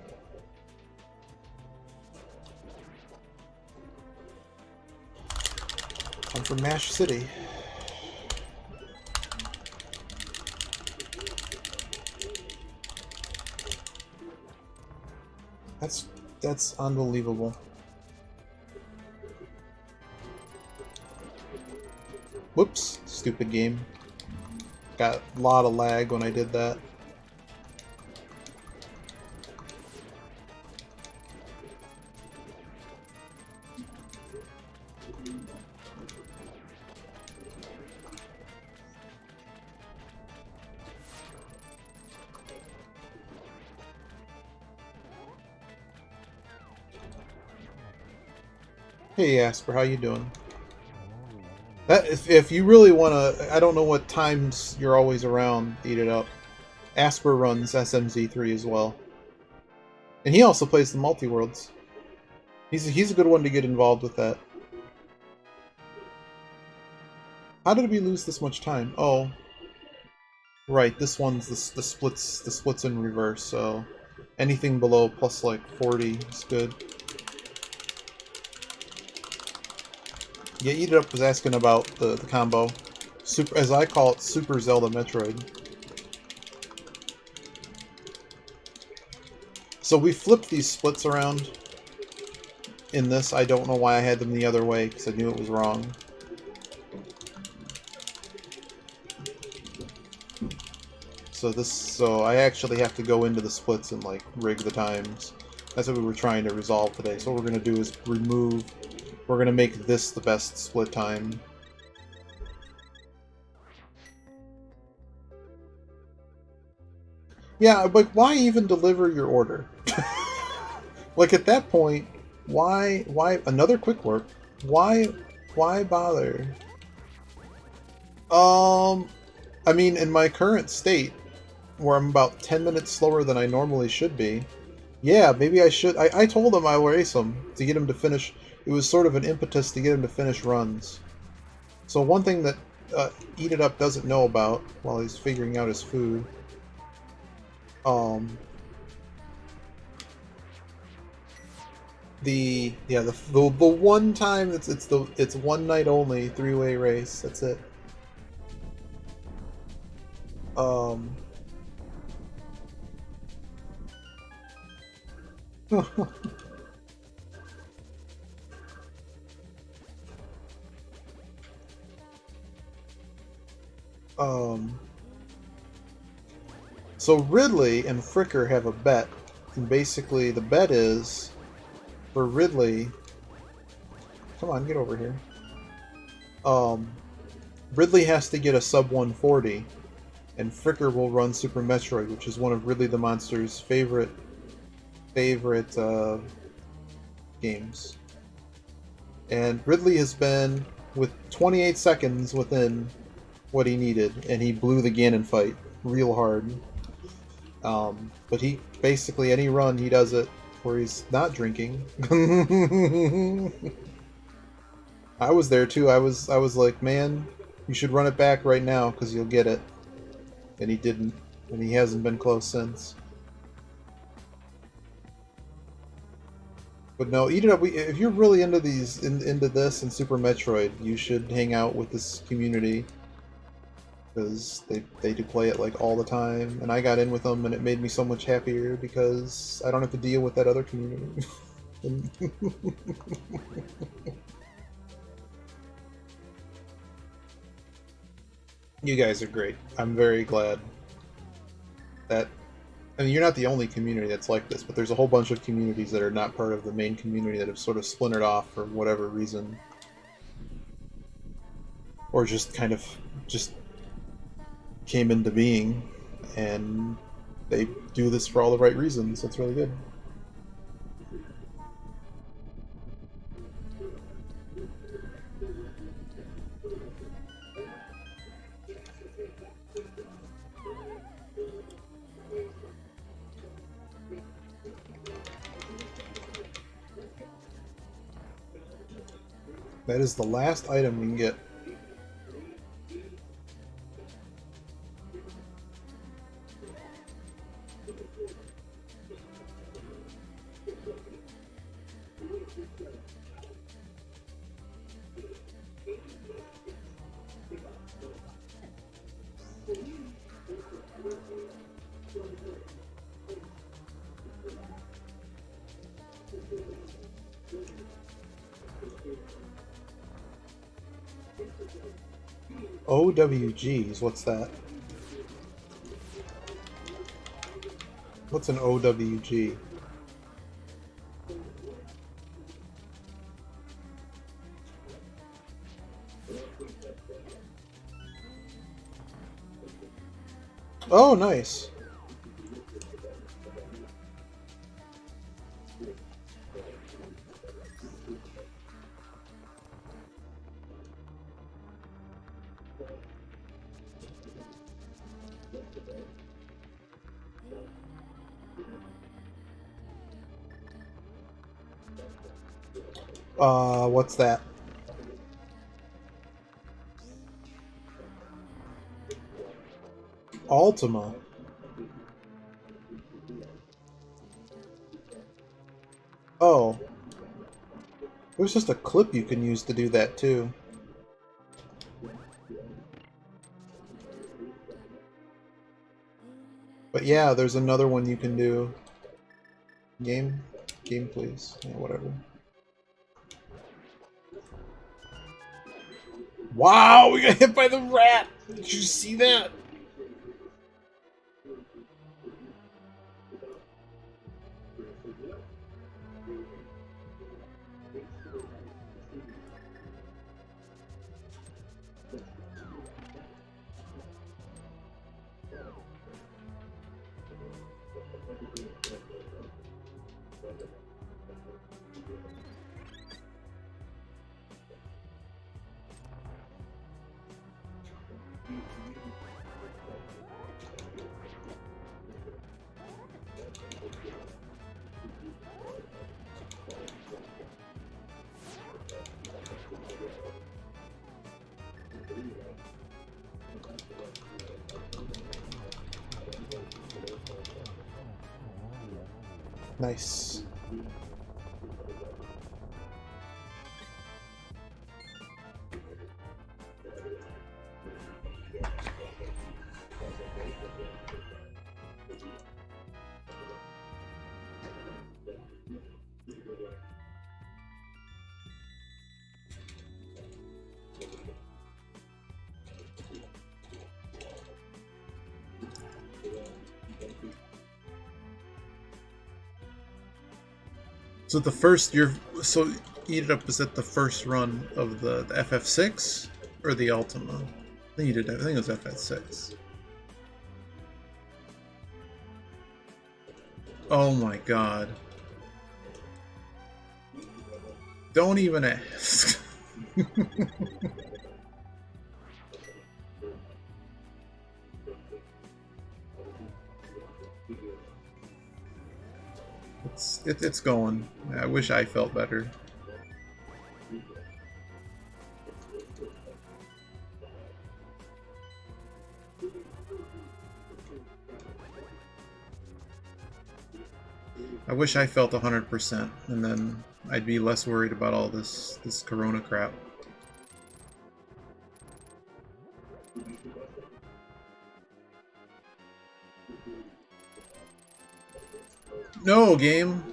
for Mash City. That's unbelievable. Whoops, stupid game. Got a lot of lag when I did that. Hey Asper, how you doing? That if you really want to, I don't know what times you're always around. Eat it up. Asper runs SMZ3 as well, and he also plays the multi-worlds. He's a good one to get involved with that. How did we lose this much time? Oh, right. This one's the splits in reverse. So anything below plus like 40 is good. Yeah, Eat It Up was asking about the combo. Super, as I call it, Super Zelda Metroid. So we flipped these splits around. In this, I don't know why I had them the other way, because I knew it was wrong. So I actually have to go into the splits and like rig the times. That's what we were trying to resolve today. So what we're going to do is we're going to make this the best split time. Yeah, like, why even deliver your order? Like, at that point, why, another quick work? Why bother? I mean, in my current state, where I'm about 10 minutes slower than I normally should be, yeah, maybe I should. I told him I will race him to get him to finish. It was sort of an impetus to get him to finish runs. So one thing that Eat It Up doesn't know about while he's figuring out his food, the one time it's one night only 3-way race. That's it. So Ridley and Fricker have a bet, and basically the bet is for Ridley. Come on, get over here. Ridley has to get a sub 140, and Fricker will run Super Metroid, which is one of Ridley the Monster's favorite games. And Ridley has been with 28 seconds within what he needed, and he blew the Ganon fight real hard. But he basically, any run he does it where he's not drinking. I was there too. I was like, man, you should run it back right now because you'll get it. And he didn't, and he hasn't been close since. But no, Eat It Up. If you're really into into this and Super Metroid, you should hang out with this community because they do play it like all the time. And I got in with them, and it made me so much happier because I don't have to deal with that other community. You guys are great. I'm very glad that. I mean, you're not the only community that's like this, but there's a whole bunch of communities that are not part of the main community that have sort of splintered off for whatever reason. Or just kind of just came into being, and they do this for all the right reasons. That's really good. That is the last item we can get. OWGs, what's that? What's an OWG? Oh, nice. What's that? Ultima. Oh. There's just a clip you can use to do that too. But yeah, there's another one you can do. Game, please. Yeah, whatever. Wow, we got hit by the rat! Did you see that? Nice. So the first so Eat It Up, is that the first run of the FF6 or the Ultima? I think you did. I think it was FF6. Oh my god! Don't even ask. It's going. I wish I felt better. I wish I felt 100%, and then I'd be less worried about all this corona crap. No, game!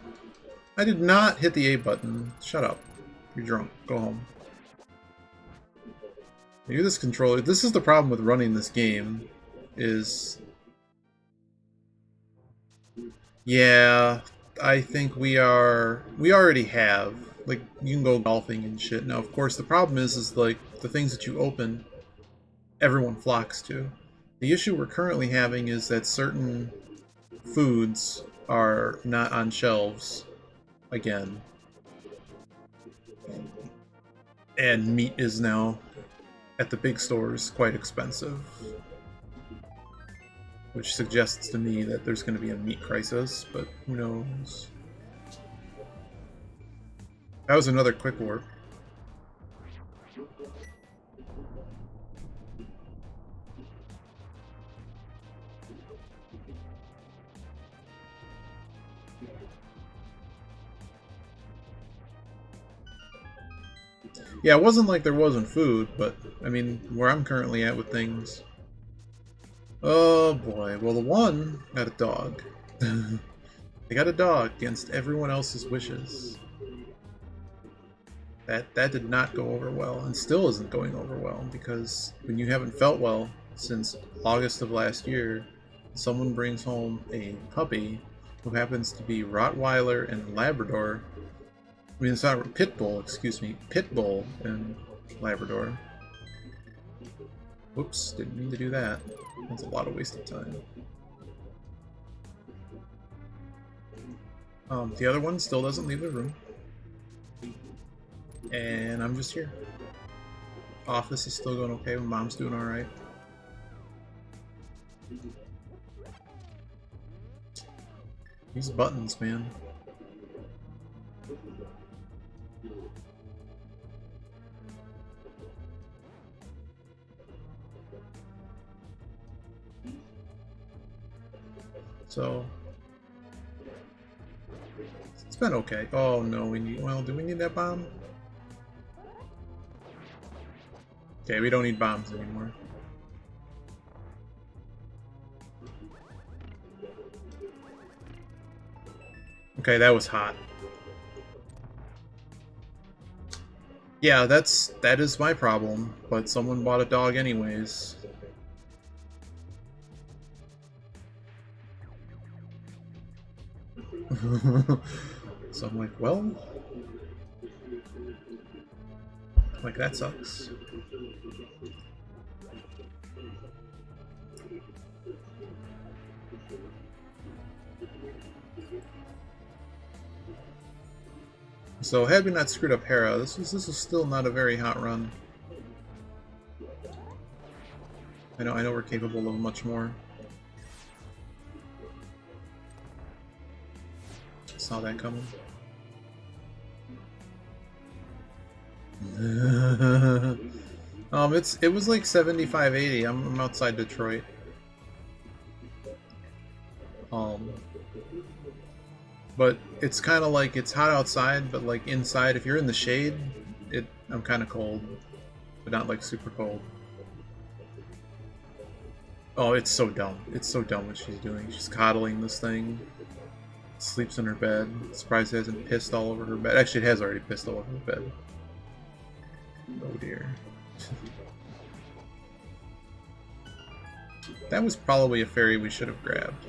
I did not hit the A button. Shut up. You're drunk. Go home. Maybe this controller... This is the problem with running this game, is... Yeah, I think we already have. Like, you can go golfing and shit. Now, of course, the problem is like, the things that you open, everyone flocks to. The issue we're currently having is that certain foods are not on shelves again. And meat is now, at the big stores, quite expensive. Which suggests to me that there's going to be a meat crisis, but who knows. That was another quick warp. Yeah, it wasn't like there wasn't food, but, I mean, where I'm currently at with things... Oh boy. Well, the one got a dog. They got a dog against everyone else's wishes. That did not go over well, and still isn't going over well, because when you haven't felt well since August of last year, someone brings home a puppy who happens to be Rottweiler and Labrador. I mean, it's not Pit Bull, excuse me, Pit Bull and Labrador. Whoops, didn't mean to do that. That's a lot of wasted time. The other one still doesn't leave the room. And I'm just here. Office is still going okay, mom's doing alright. These buttons, man. So it's been okay. Oh no, we need, well, do we need that bomb? Okay, we don't need bombs anymore. Okay, that was hot. Yeah, that is my problem, but someone bought a dog anyways. So I'm like, well, like that sucks. So had we not screwed up Hera, this was still not a very hot run. I know we're capable of much more. Saw that coming. It was like 75, 80. I'm outside Detroit. But it's kind of like it's hot outside, but like inside, if you're in the shade, I'm kind of cold, but not like super cold. Oh, it's so dumb. It's so dumb what she's doing. She's coddling this thing. Sleeps in her bed. Surprised it hasn't pissed all over her bed. Actually, it has already pissed all over her bed. Oh dear. That was probably a fairy we should have grabbed.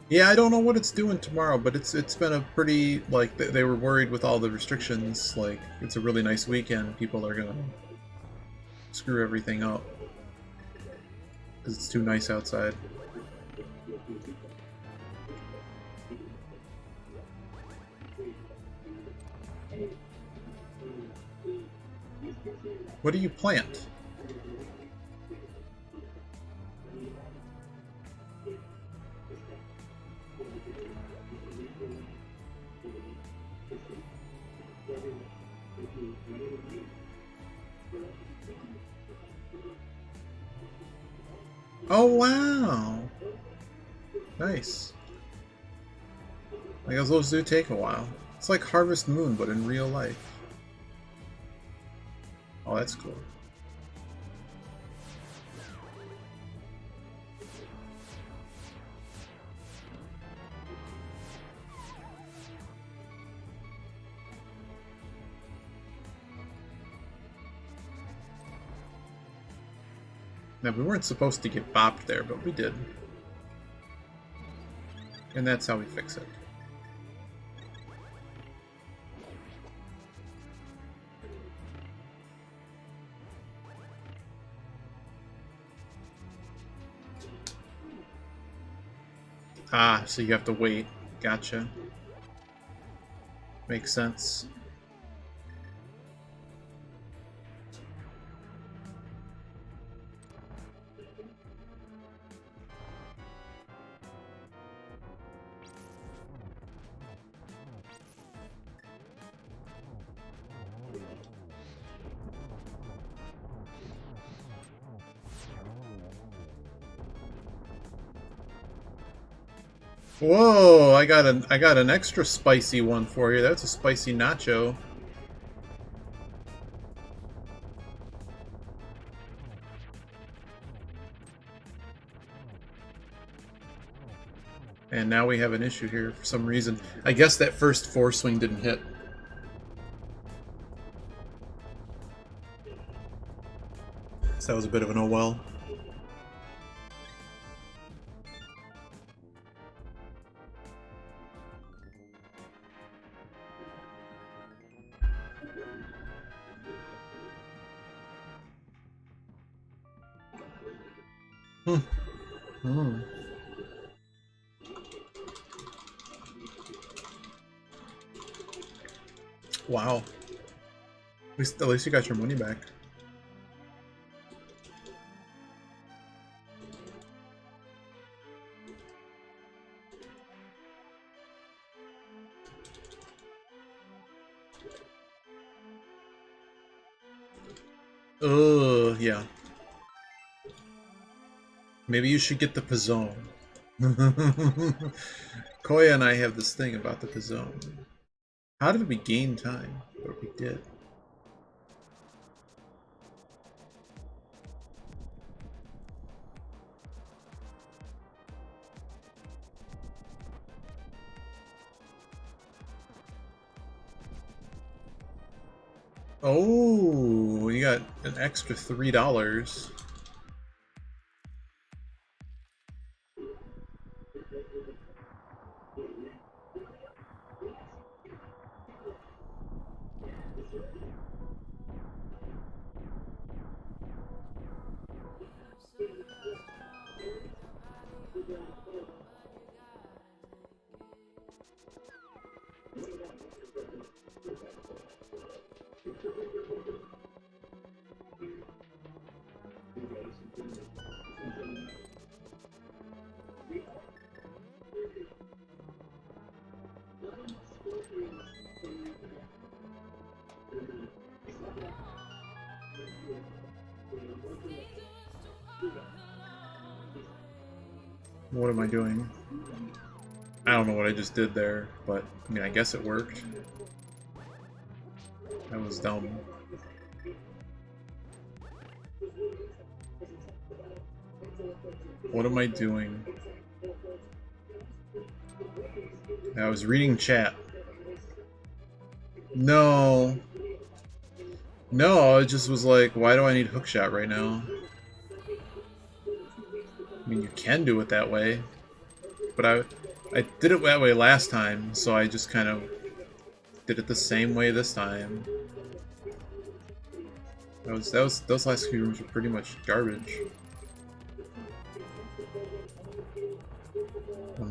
Yeah, I don't know what it's doing tomorrow, but it's been a pretty, like, they were worried with all the restrictions, like, it's a really nice weekend, people are gonna screw everything up. Because it's too nice outside. What do you plant? Oh wow! Nice. I guess those do take a while. It's like Harvest Moon, but in real life. Oh, that's cool. Now, we weren't supposed to get bopped there, but we did. And that's how we fix it. Ah, so you have to wait. Gotcha. Makes sense. Whoa, I got an extra spicy one for you. That's a spicy nacho. And now we have an issue here for some reason. I guess that first force swing didn't hit. So that was a bit of an oh well. Wow. At least you got your money back. Yeah. Maybe you should get the Pizzone. Koya and I have this thing about the Pizzone. How did we gain time? But we did. Oh, you got an extra $3. What am I doing? I don't know what I just did there, but I mean, I guess it worked. That was dumb. What am I doing? I was reading chat. No. No, it just was like, why do I need hookshot right now? I mean, you can do it that way, but I did it that way last time, so I just kind of did it the same way this time. Those last few rooms were pretty much garbage.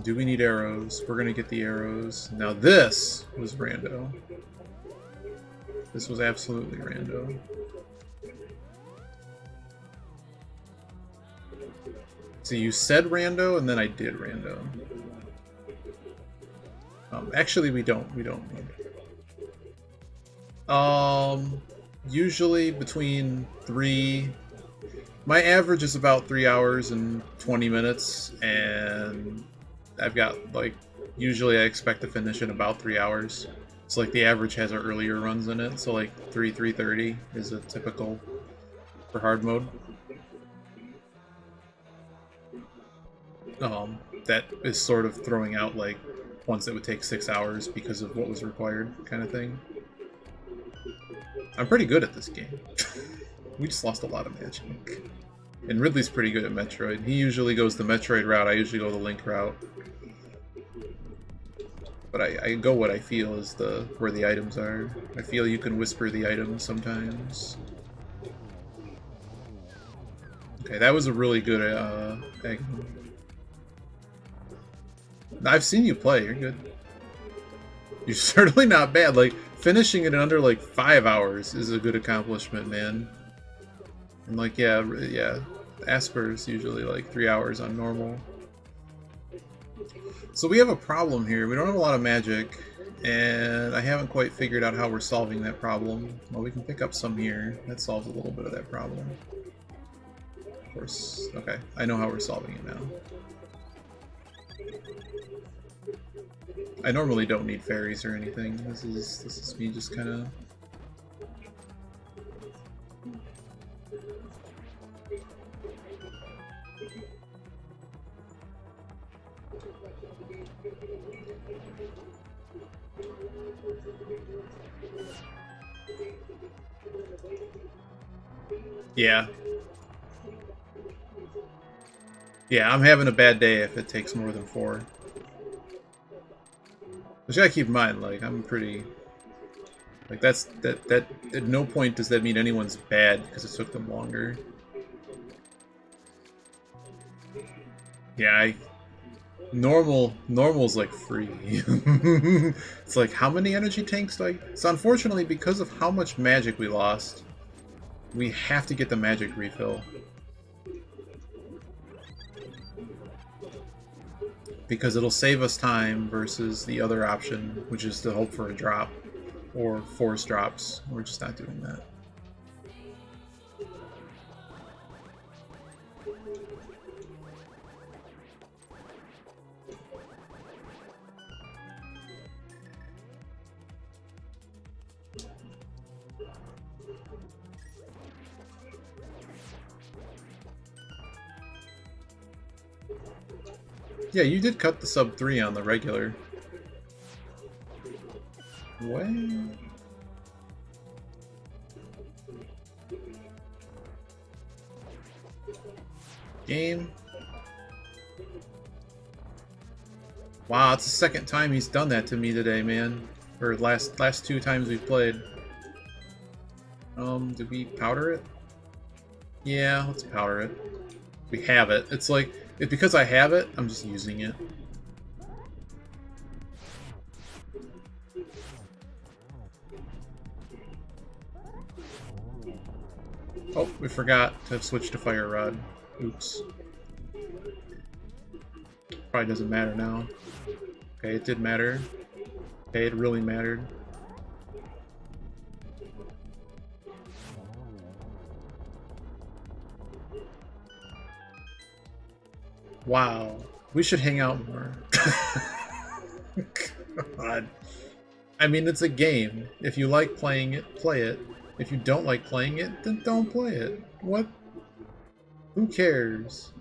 Do we need arrows? We're gonna get the arrows. Now this was rando. This was absolutely rando. So you said rando, and then I did rando. Actually, we don't need. Usually between 3. My average is about 3 hours and 20 minutes, and I've got, like, usually I expect to finish in about 3 hours. So, like, the average has our earlier runs in it, so, like, 3:30 is a typical for hard mode. That is sort of throwing out, like, ones that would take 6 hours because of what was required, kind of thing. I'm pretty good at this game. We just lost a lot of magic. And Ridley's pretty good at Metroid. He usually goes the Metroid route, I usually go the Link route. But I go what I feel is where the items are. I feel you can whisper the items sometimes. Okay, that was a really good egg. I've seen you play, you're good. You're certainly not bad. Like, finishing it in under, like, 5 hours is a good accomplishment, man. And, like, yeah, Asper's usually, like, 3 hours on normal. So we have a problem here. We don't have a lot of magic, and I haven't quite figured out how we're solving that problem. Well, we can pick up some here. That solves a little bit of that problem. Of course. Okay, I know how we're solving it now. I normally don't need fairies or anything. This is me just kind of... Yeah. Yeah, I'm having a bad day if it takes more than 4. But you gotta keep in mind, like, I'm pretty... Like, that at no point does that mean anyone's bad because it took them longer. Yeah, normal's like free. It's like, how many energy tanks do I... So unfortunately, because of how much magic we lost, we have to get the magic refill. Because it'll save us time versus the other option, which is to hope for a drop or force drops. We're just not doing that. Yeah, you did cut the sub 3 on the regular. What? Game? Wow, it's the second time he's done that to me today, man. Or last 2 times we've played. Did we powder it? Yeah, let's powder it. We have it. It's like, because I have it, I'm just using it. Oh, we forgot to switch to Fire Rod. Oops. Probably doesn't matter now. Okay, it did matter. Okay, it really mattered. Wow. We should hang out more. God. I mean, it's a game. If you like playing it, play it. If you don't like playing it, then don't play it. What? Who cares?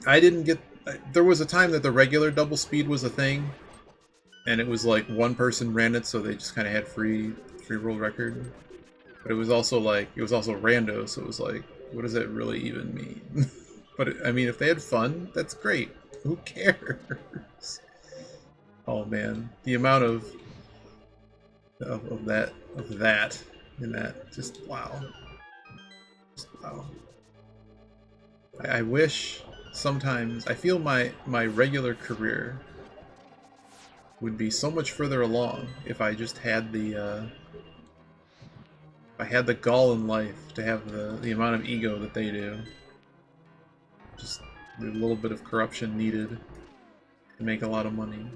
I didn't get... There was a time that the regular double speed was a thing, and it was like one person ran it, so they just kind of had free world record. But it was also like, it was also rando, so it was like, what does that really even mean? But I mean, if they had fun, that's great. Who cares? Oh man, the amount of that in that, just wow. Just, wow. I wish sometimes, I feel my regular career would be so much further along if I just had the if I had the gall in life to have the amount of ego that they do. Just a little bit of corruption needed to make a lot of money.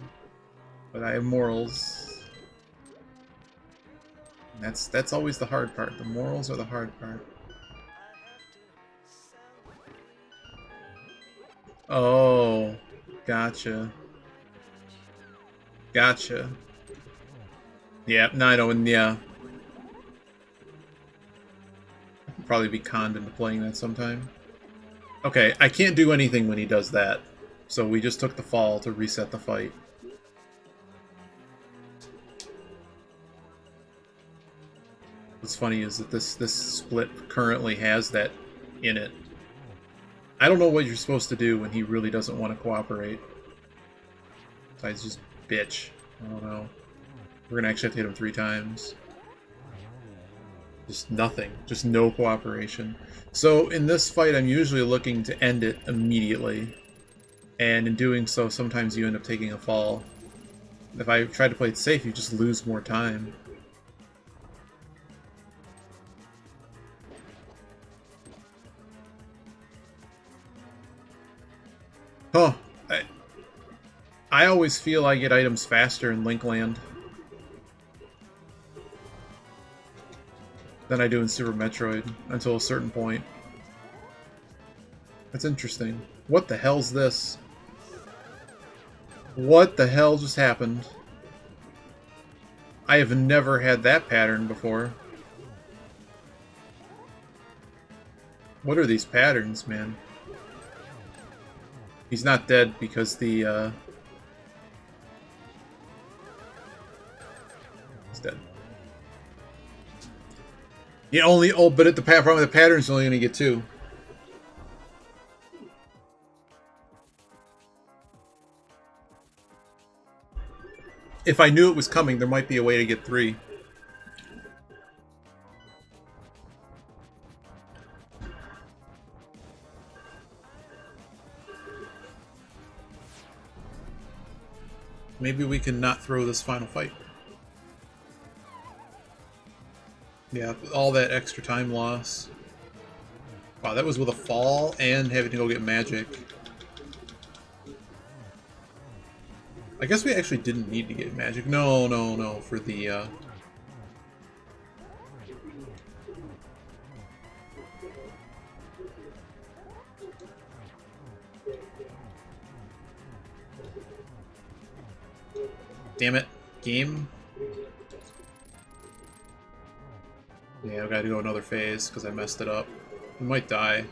But I have morals. And that's always the hard part. The morals are the hard part. Oh, gotcha. Gotcha. Yeah, no, I know, and yeah. I'll probably be conned into playing that sometime. Okay, I can't do anything when he does that. So we just took the fall to reset the fight. What's funny is that this split currently has that in it. I don't know what you're supposed to do when he really doesn't want to cooperate. Besides just bitch. I don't know. We're gonna actually have to hit him 3 times. Just nothing. Just no cooperation. So in this fight, I'm usually looking to end it immediately. And in doing so, sometimes you end up taking a fall. If I try to play it safe, you just lose more time. Huh. I always feel I get items faster in Linkland than I do in Super Metroid, until a certain point. That's interesting. What the hell's this? What the hell just happened? I have never had that pattern before. What are these patterns, man? He's not dead because the, he's dead. You only, oh, but at the problem with the pattern's only gonna get 2. If I knew it was coming, there might be a way to get 3. Maybe we can not throw this final fight. Yeah, all that extra time loss. Wow, that was with a fall and having to go get magic. I guess we actually didn't need to get magic. No, no, no, for the, Damn it. Game? Yeah, I've got to go another phase because I messed it up. We might die.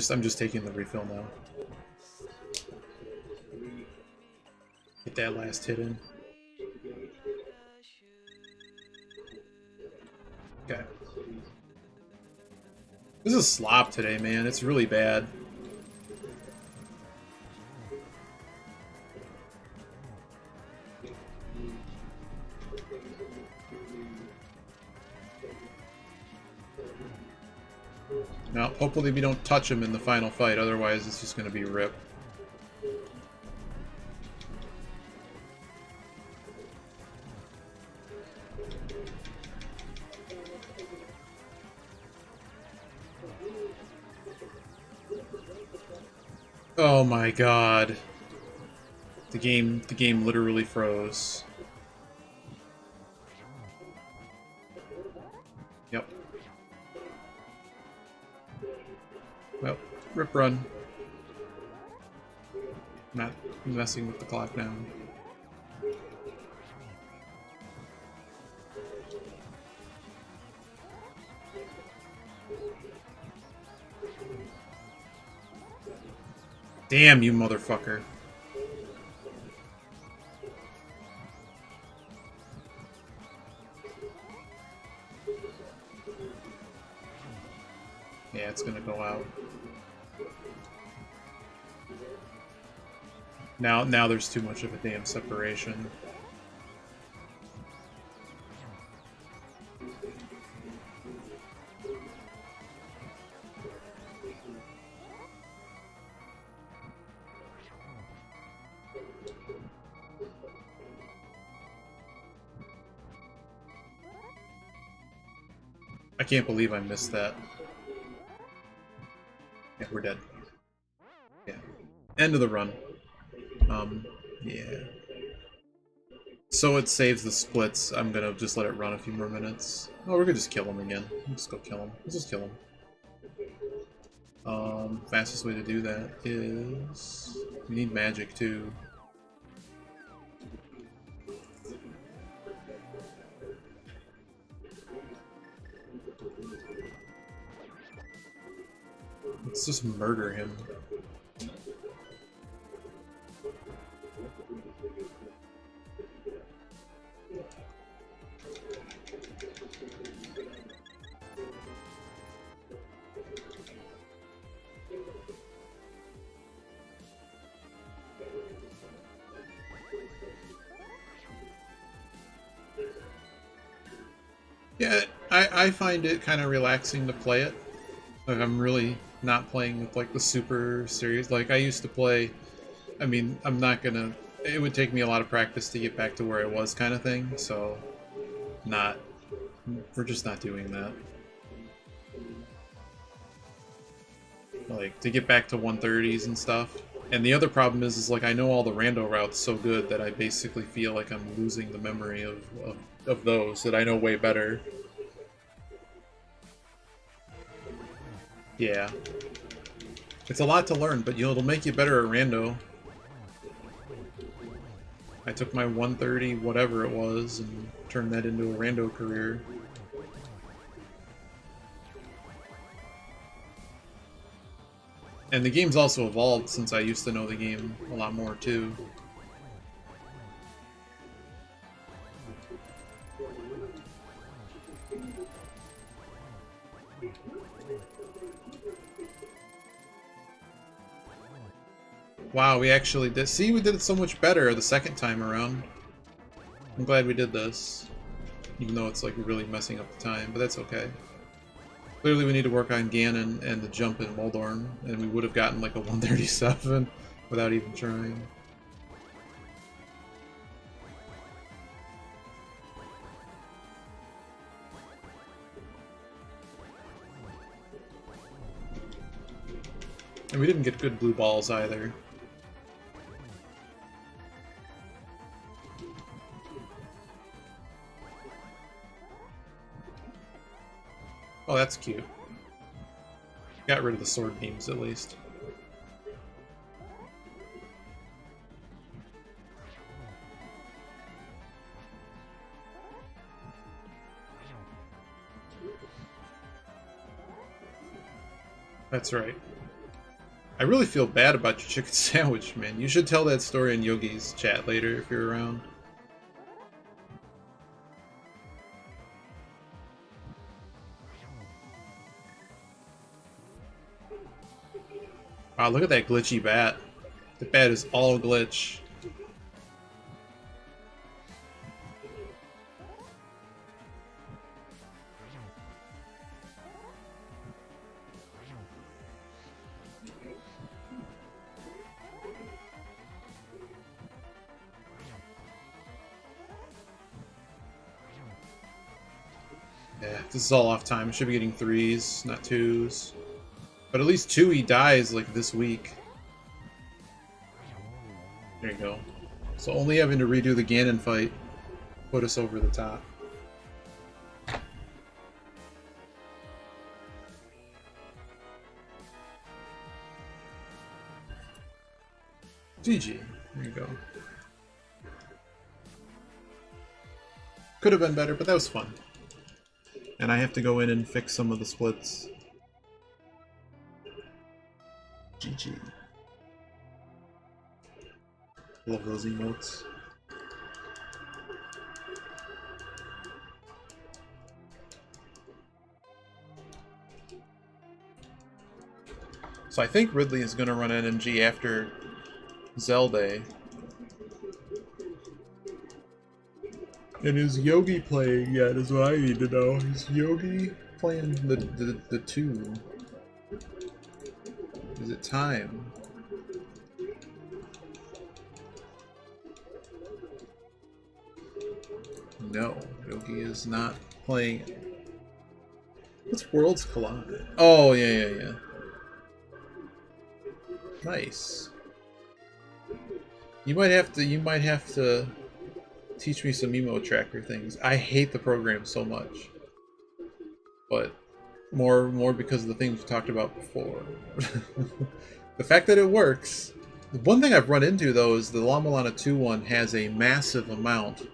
I'm just taking the refill now. Get that last hit in. Okay. This is slop today, man. It's really bad. Now, hopefully we don't touch him in the final fight, otherwise it's just going to be rip. Oh my god. The game literally froze. Yep. Well, rip run. Not messing with the clock now. Damn you, motherfucker. Yeah, it's gonna go out. Now there's too much of a damn separation. I can't believe I missed that. Yeah, we're dead. Yeah. End of the run. Yeah. So it saves the splits. I'm gonna just let it run a few more minutes. Oh, we're gonna just kill him again. Let's go kill him. Let's just kill him. Fastest way to do that is... we need magic, too. Let's just murder him. Yeah, I find it kind of relaxing to play it. Like, I'm really not playing with, like, the super serious... Like, I used to play... I mean, I'm not gonna... It would take me a lot of practice to get back to where I was kind of thing, so... Not... We're just not doing that. Like, to get back to 130s and stuff. And the other problem is like, I know all the rando routes so good that I basically feel like I'm losing the memory of those that I know way better. Yeah. It's a lot to learn, but it'll make you better at rando. I took my 130 whatever it was and turned that into a rando career. And the game's also evolved since I used to know the game a lot more too. Wow, we actually did. See, we did it so much better the second time around. I'm glad we did this. Even though it's like really messing up the time, but that's okay. Clearly we need to work on Ganon and the jump in Moldorm, and we would have gotten like a 137 without even trying. And we didn't get good blue balls either. Oh, that's cute. Got rid of the sword beams, at least. That's right. I really feel bad about your chicken sandwich, man. You should tell that story in Yogi's chat later if you're around. Wow, look at that glitchy bat. The bat is all glitch. Yeah, this is all off time. I should be getting 3s, not 2s. But at least 2 he dies like this week. There you go. So only having to redo the Ganon fight put us over the top. GG. There you go. Could have been better, but that was fun. And I have to go in and fix some of the splits. GG. Love those emotes. So I think Ridley is going to run NMG after Zelda. And is Yogi playing yet is what I need to know. Is Yogi playing the 2? Is it time? No, Yogi is not playing. What's Worlds Collide? Oh, yeah. Nice. You might have to teach me some emo tracker things. I hate the program so much. But more because of the things we talked about before. The fact that it works. The one thing I've run into though is the La Milana 2 one has a massive amount.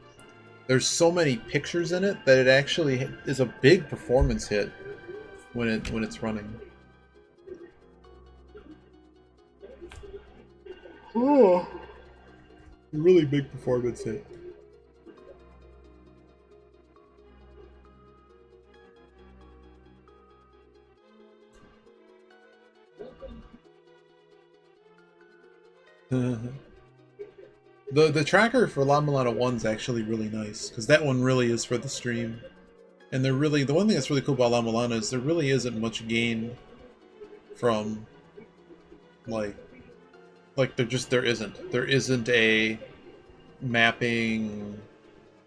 There's so many pictures in it that it actually is a big performance hit when it's running. Oh, really big performance hit. The tracker for La Milana 1's actually really nice, because that one really is for the stream. And the one thing that's really cool about La Milana is there really isn't much gain from like there isn't a mapping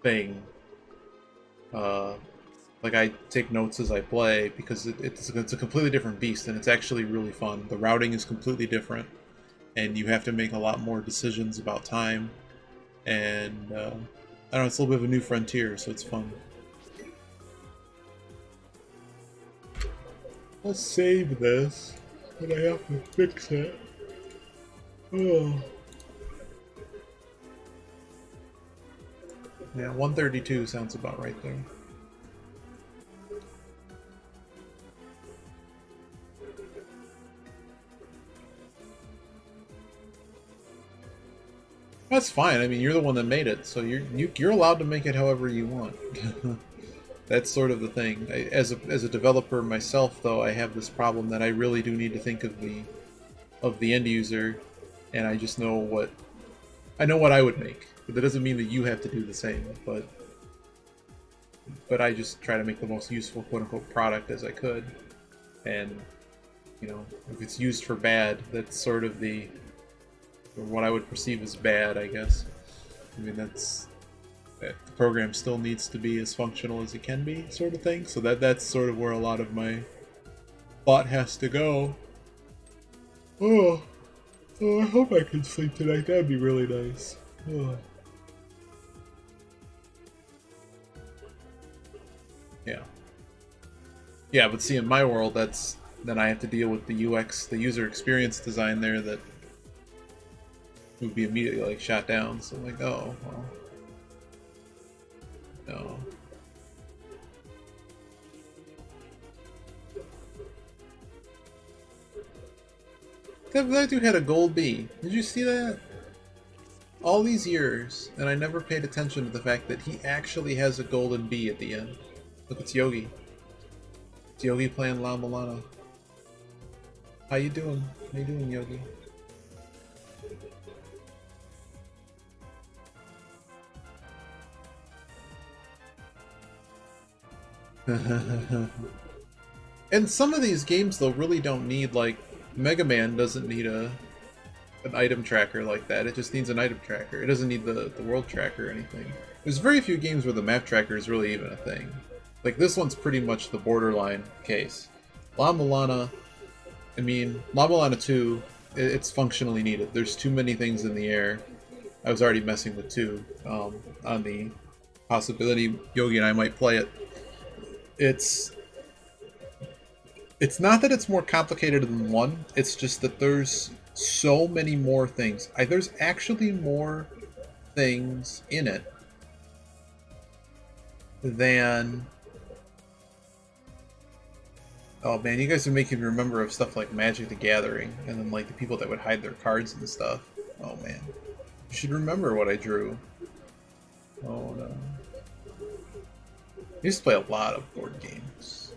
thing. Like I take notes as I play because it's a completely different beast, and it's actually really fun. The routing is completely different, and you have to make a lot more decisions about time. And I don't know, it's a little bit of a new frontier, so it's fun. I'll save this, but I have to fix it. Oh. Yeah, 132 sounds about right there. That's fine. I mean, you're the one that made it, so you're allowed to make it however you want. That's sort of the thing. As a developer myself, though, I have this problem that I really do need to think of the end user, and I just know what I would make. But that doesn't mean that you have to do the same. But I just try to make the most useful quote unquote product as I could, and you know, if it's used for bad, that's sort of what I would perceive as bad, I guess. I mean, the program still needs to be as functional as it can be, sort of thing. So that's sort of where a lot of my thought has to go. Oh, I hope I can sleep tonight. That'd be really nice. Oh. Yeah. Yeah, but see, in my world, then I have to deal with the UX, the user experience design there that would be immediately like shot down. So I'm like, oh well, no. That dude had a gold B. Did you see that? All these years, and I never paid attention to the fact that he actually has a golden B at the end. Look, it's Yogi. It's Yogi playing La Milana. How you doing? How you doing, Yogi? And some of these games, though, really don't need, like, Mega Man doesn't need an item tracker like that. It just needs an item tracker. It doesn't need the world tracker or anything. There's very few games where the map tracker is really even a thing. Like, this one's pretty much the borderline case. La Milana, I mean, La Milana 2, it's functionally needed. There's too many things in the air. I was already messing with 2 on the possibility Yogi and I might play it. It's not that it's more complicated than 1, it's just that there's so many more things. There's actually more things in it than... Oh man, you guys are making me remember of stuff like Magic the Gathering, and then like the people that would hide their cards and stuff. Oh man. You should remember what I drew. Oh no. I used to play a lot of board games.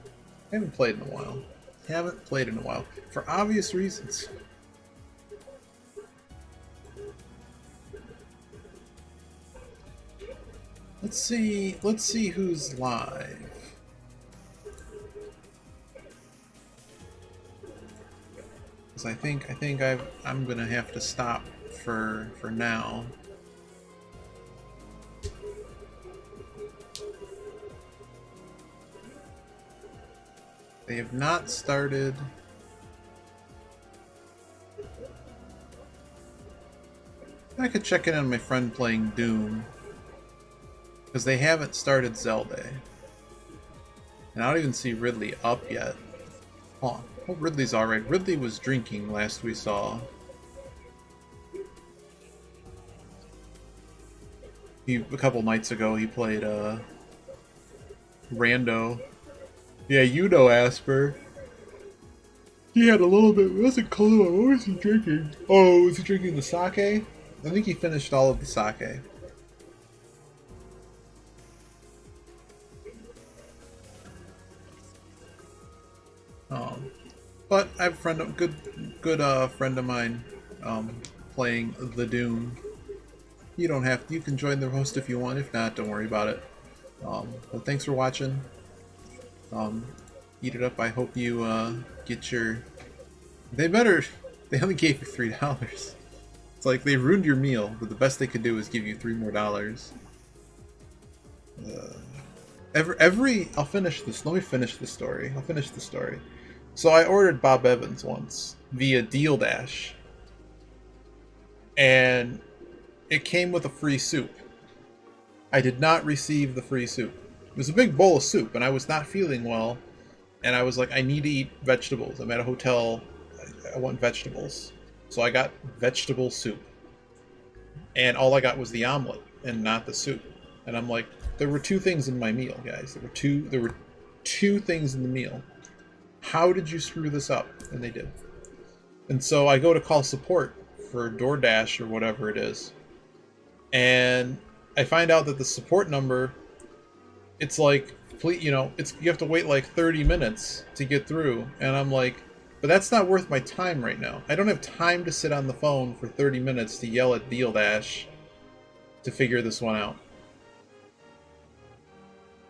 I haven't played in a while. Haven't played in a while. For obvious reasons. Let's see who's live. Because I think I'm gonna have to stop for now. They have not started. I could check in on my friend playing Doom. Because they haven't started Zelda. And I don't even see Ridley up yet. Hold on. Oh, Ridley's alright. Ridley was drinking last we saw. A couple nights ago he played Rando. Yeah, you know Asper. He had a little bit, it wasn't Kahlua, what was he drinking? Oh, was he drinking the sake? I think he finished all of the sake. But I have a friend, good friend of mine, playing the Doom. You don't have to, you can join the host if you want, if not, don't worry about it. But thanks for watching. Eat it up. I hope you get your... They only gave you $3. It's like they ruined your meal, but the best they could do is give you $3 more. I'll finish this. Let me finish the story. I'll finish the story. So I ordered Bob Evans once via Deal Dash, and it came with a free soup. I did not receive the free soup. It was a big bowl of soup, and I was not feeling well, and I was like, I need to eat vegetables. I'm at a hotel. I want vegetables. So I got vegetable soup. And all I got was the omelet and not the soup. And I'm like, there were 2 things in my meal, guys. There were two things in the meal. How did you screw this up? And they did. And so I go to call support for DoorDash or whatever it is. and I find out that the support number, it's like, you know, it's you have to wait like 30 minutes to get through, and I'm like, but that's not worth my time right now. I don't have time to sit on the phone for 30 minutes to yell at Deal Dash to figure this one out.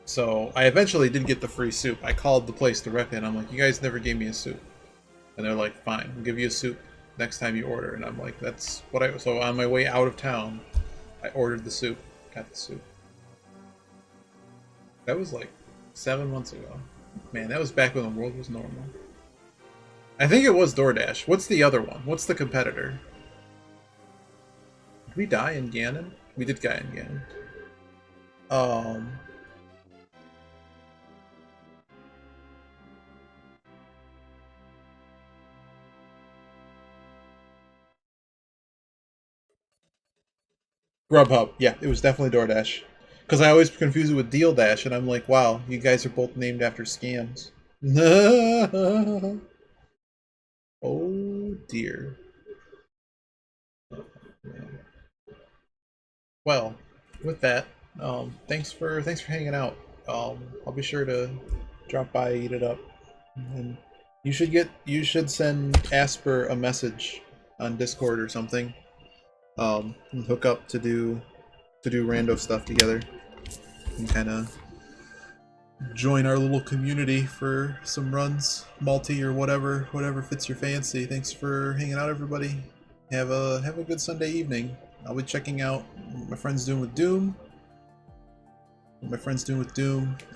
So I eventually did get the free soup. I called the place directly, and I'm like, you guys never gave me a soup. And they're like, fine, we'll give you a soup next time you order. And I'm like, that's what I... So on my way out of town, I ordered the soup, got the soup. That was like 7 months ago. Man, that was back when the world was normal. I think it was DoorDash. What's the other one? What's the competitor? Did we die in Ganon? We did die in Ganon. Grubhub. Yeah, it was definitely DoorDash. Because I always confuse it with Deal Dash, and I'm like, wow, you guys are both named after scams. Oh dear. Oh, man. Well, with that, thanks for hanging out. I'll be sure to drop by, eat it up, and you should send Asper a message on Discord or something. And hook up to do rando stuff together, and kind of join our little community for some runs, multi or whatever fits your fancy. Thanks for hanging out, everybody. Have a good Sunday evening. I'll be checking out what my friend's doing with Doom.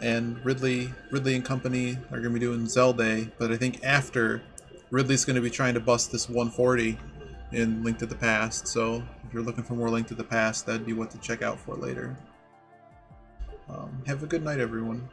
And Ridley and company are gonna be doing Zelda, but I think after Ridley's gonna be trying to bust this 140 in Link to the Past. So if you're looking for more Link to the Past, that'd be what to check out for later. Have a good night, everyone.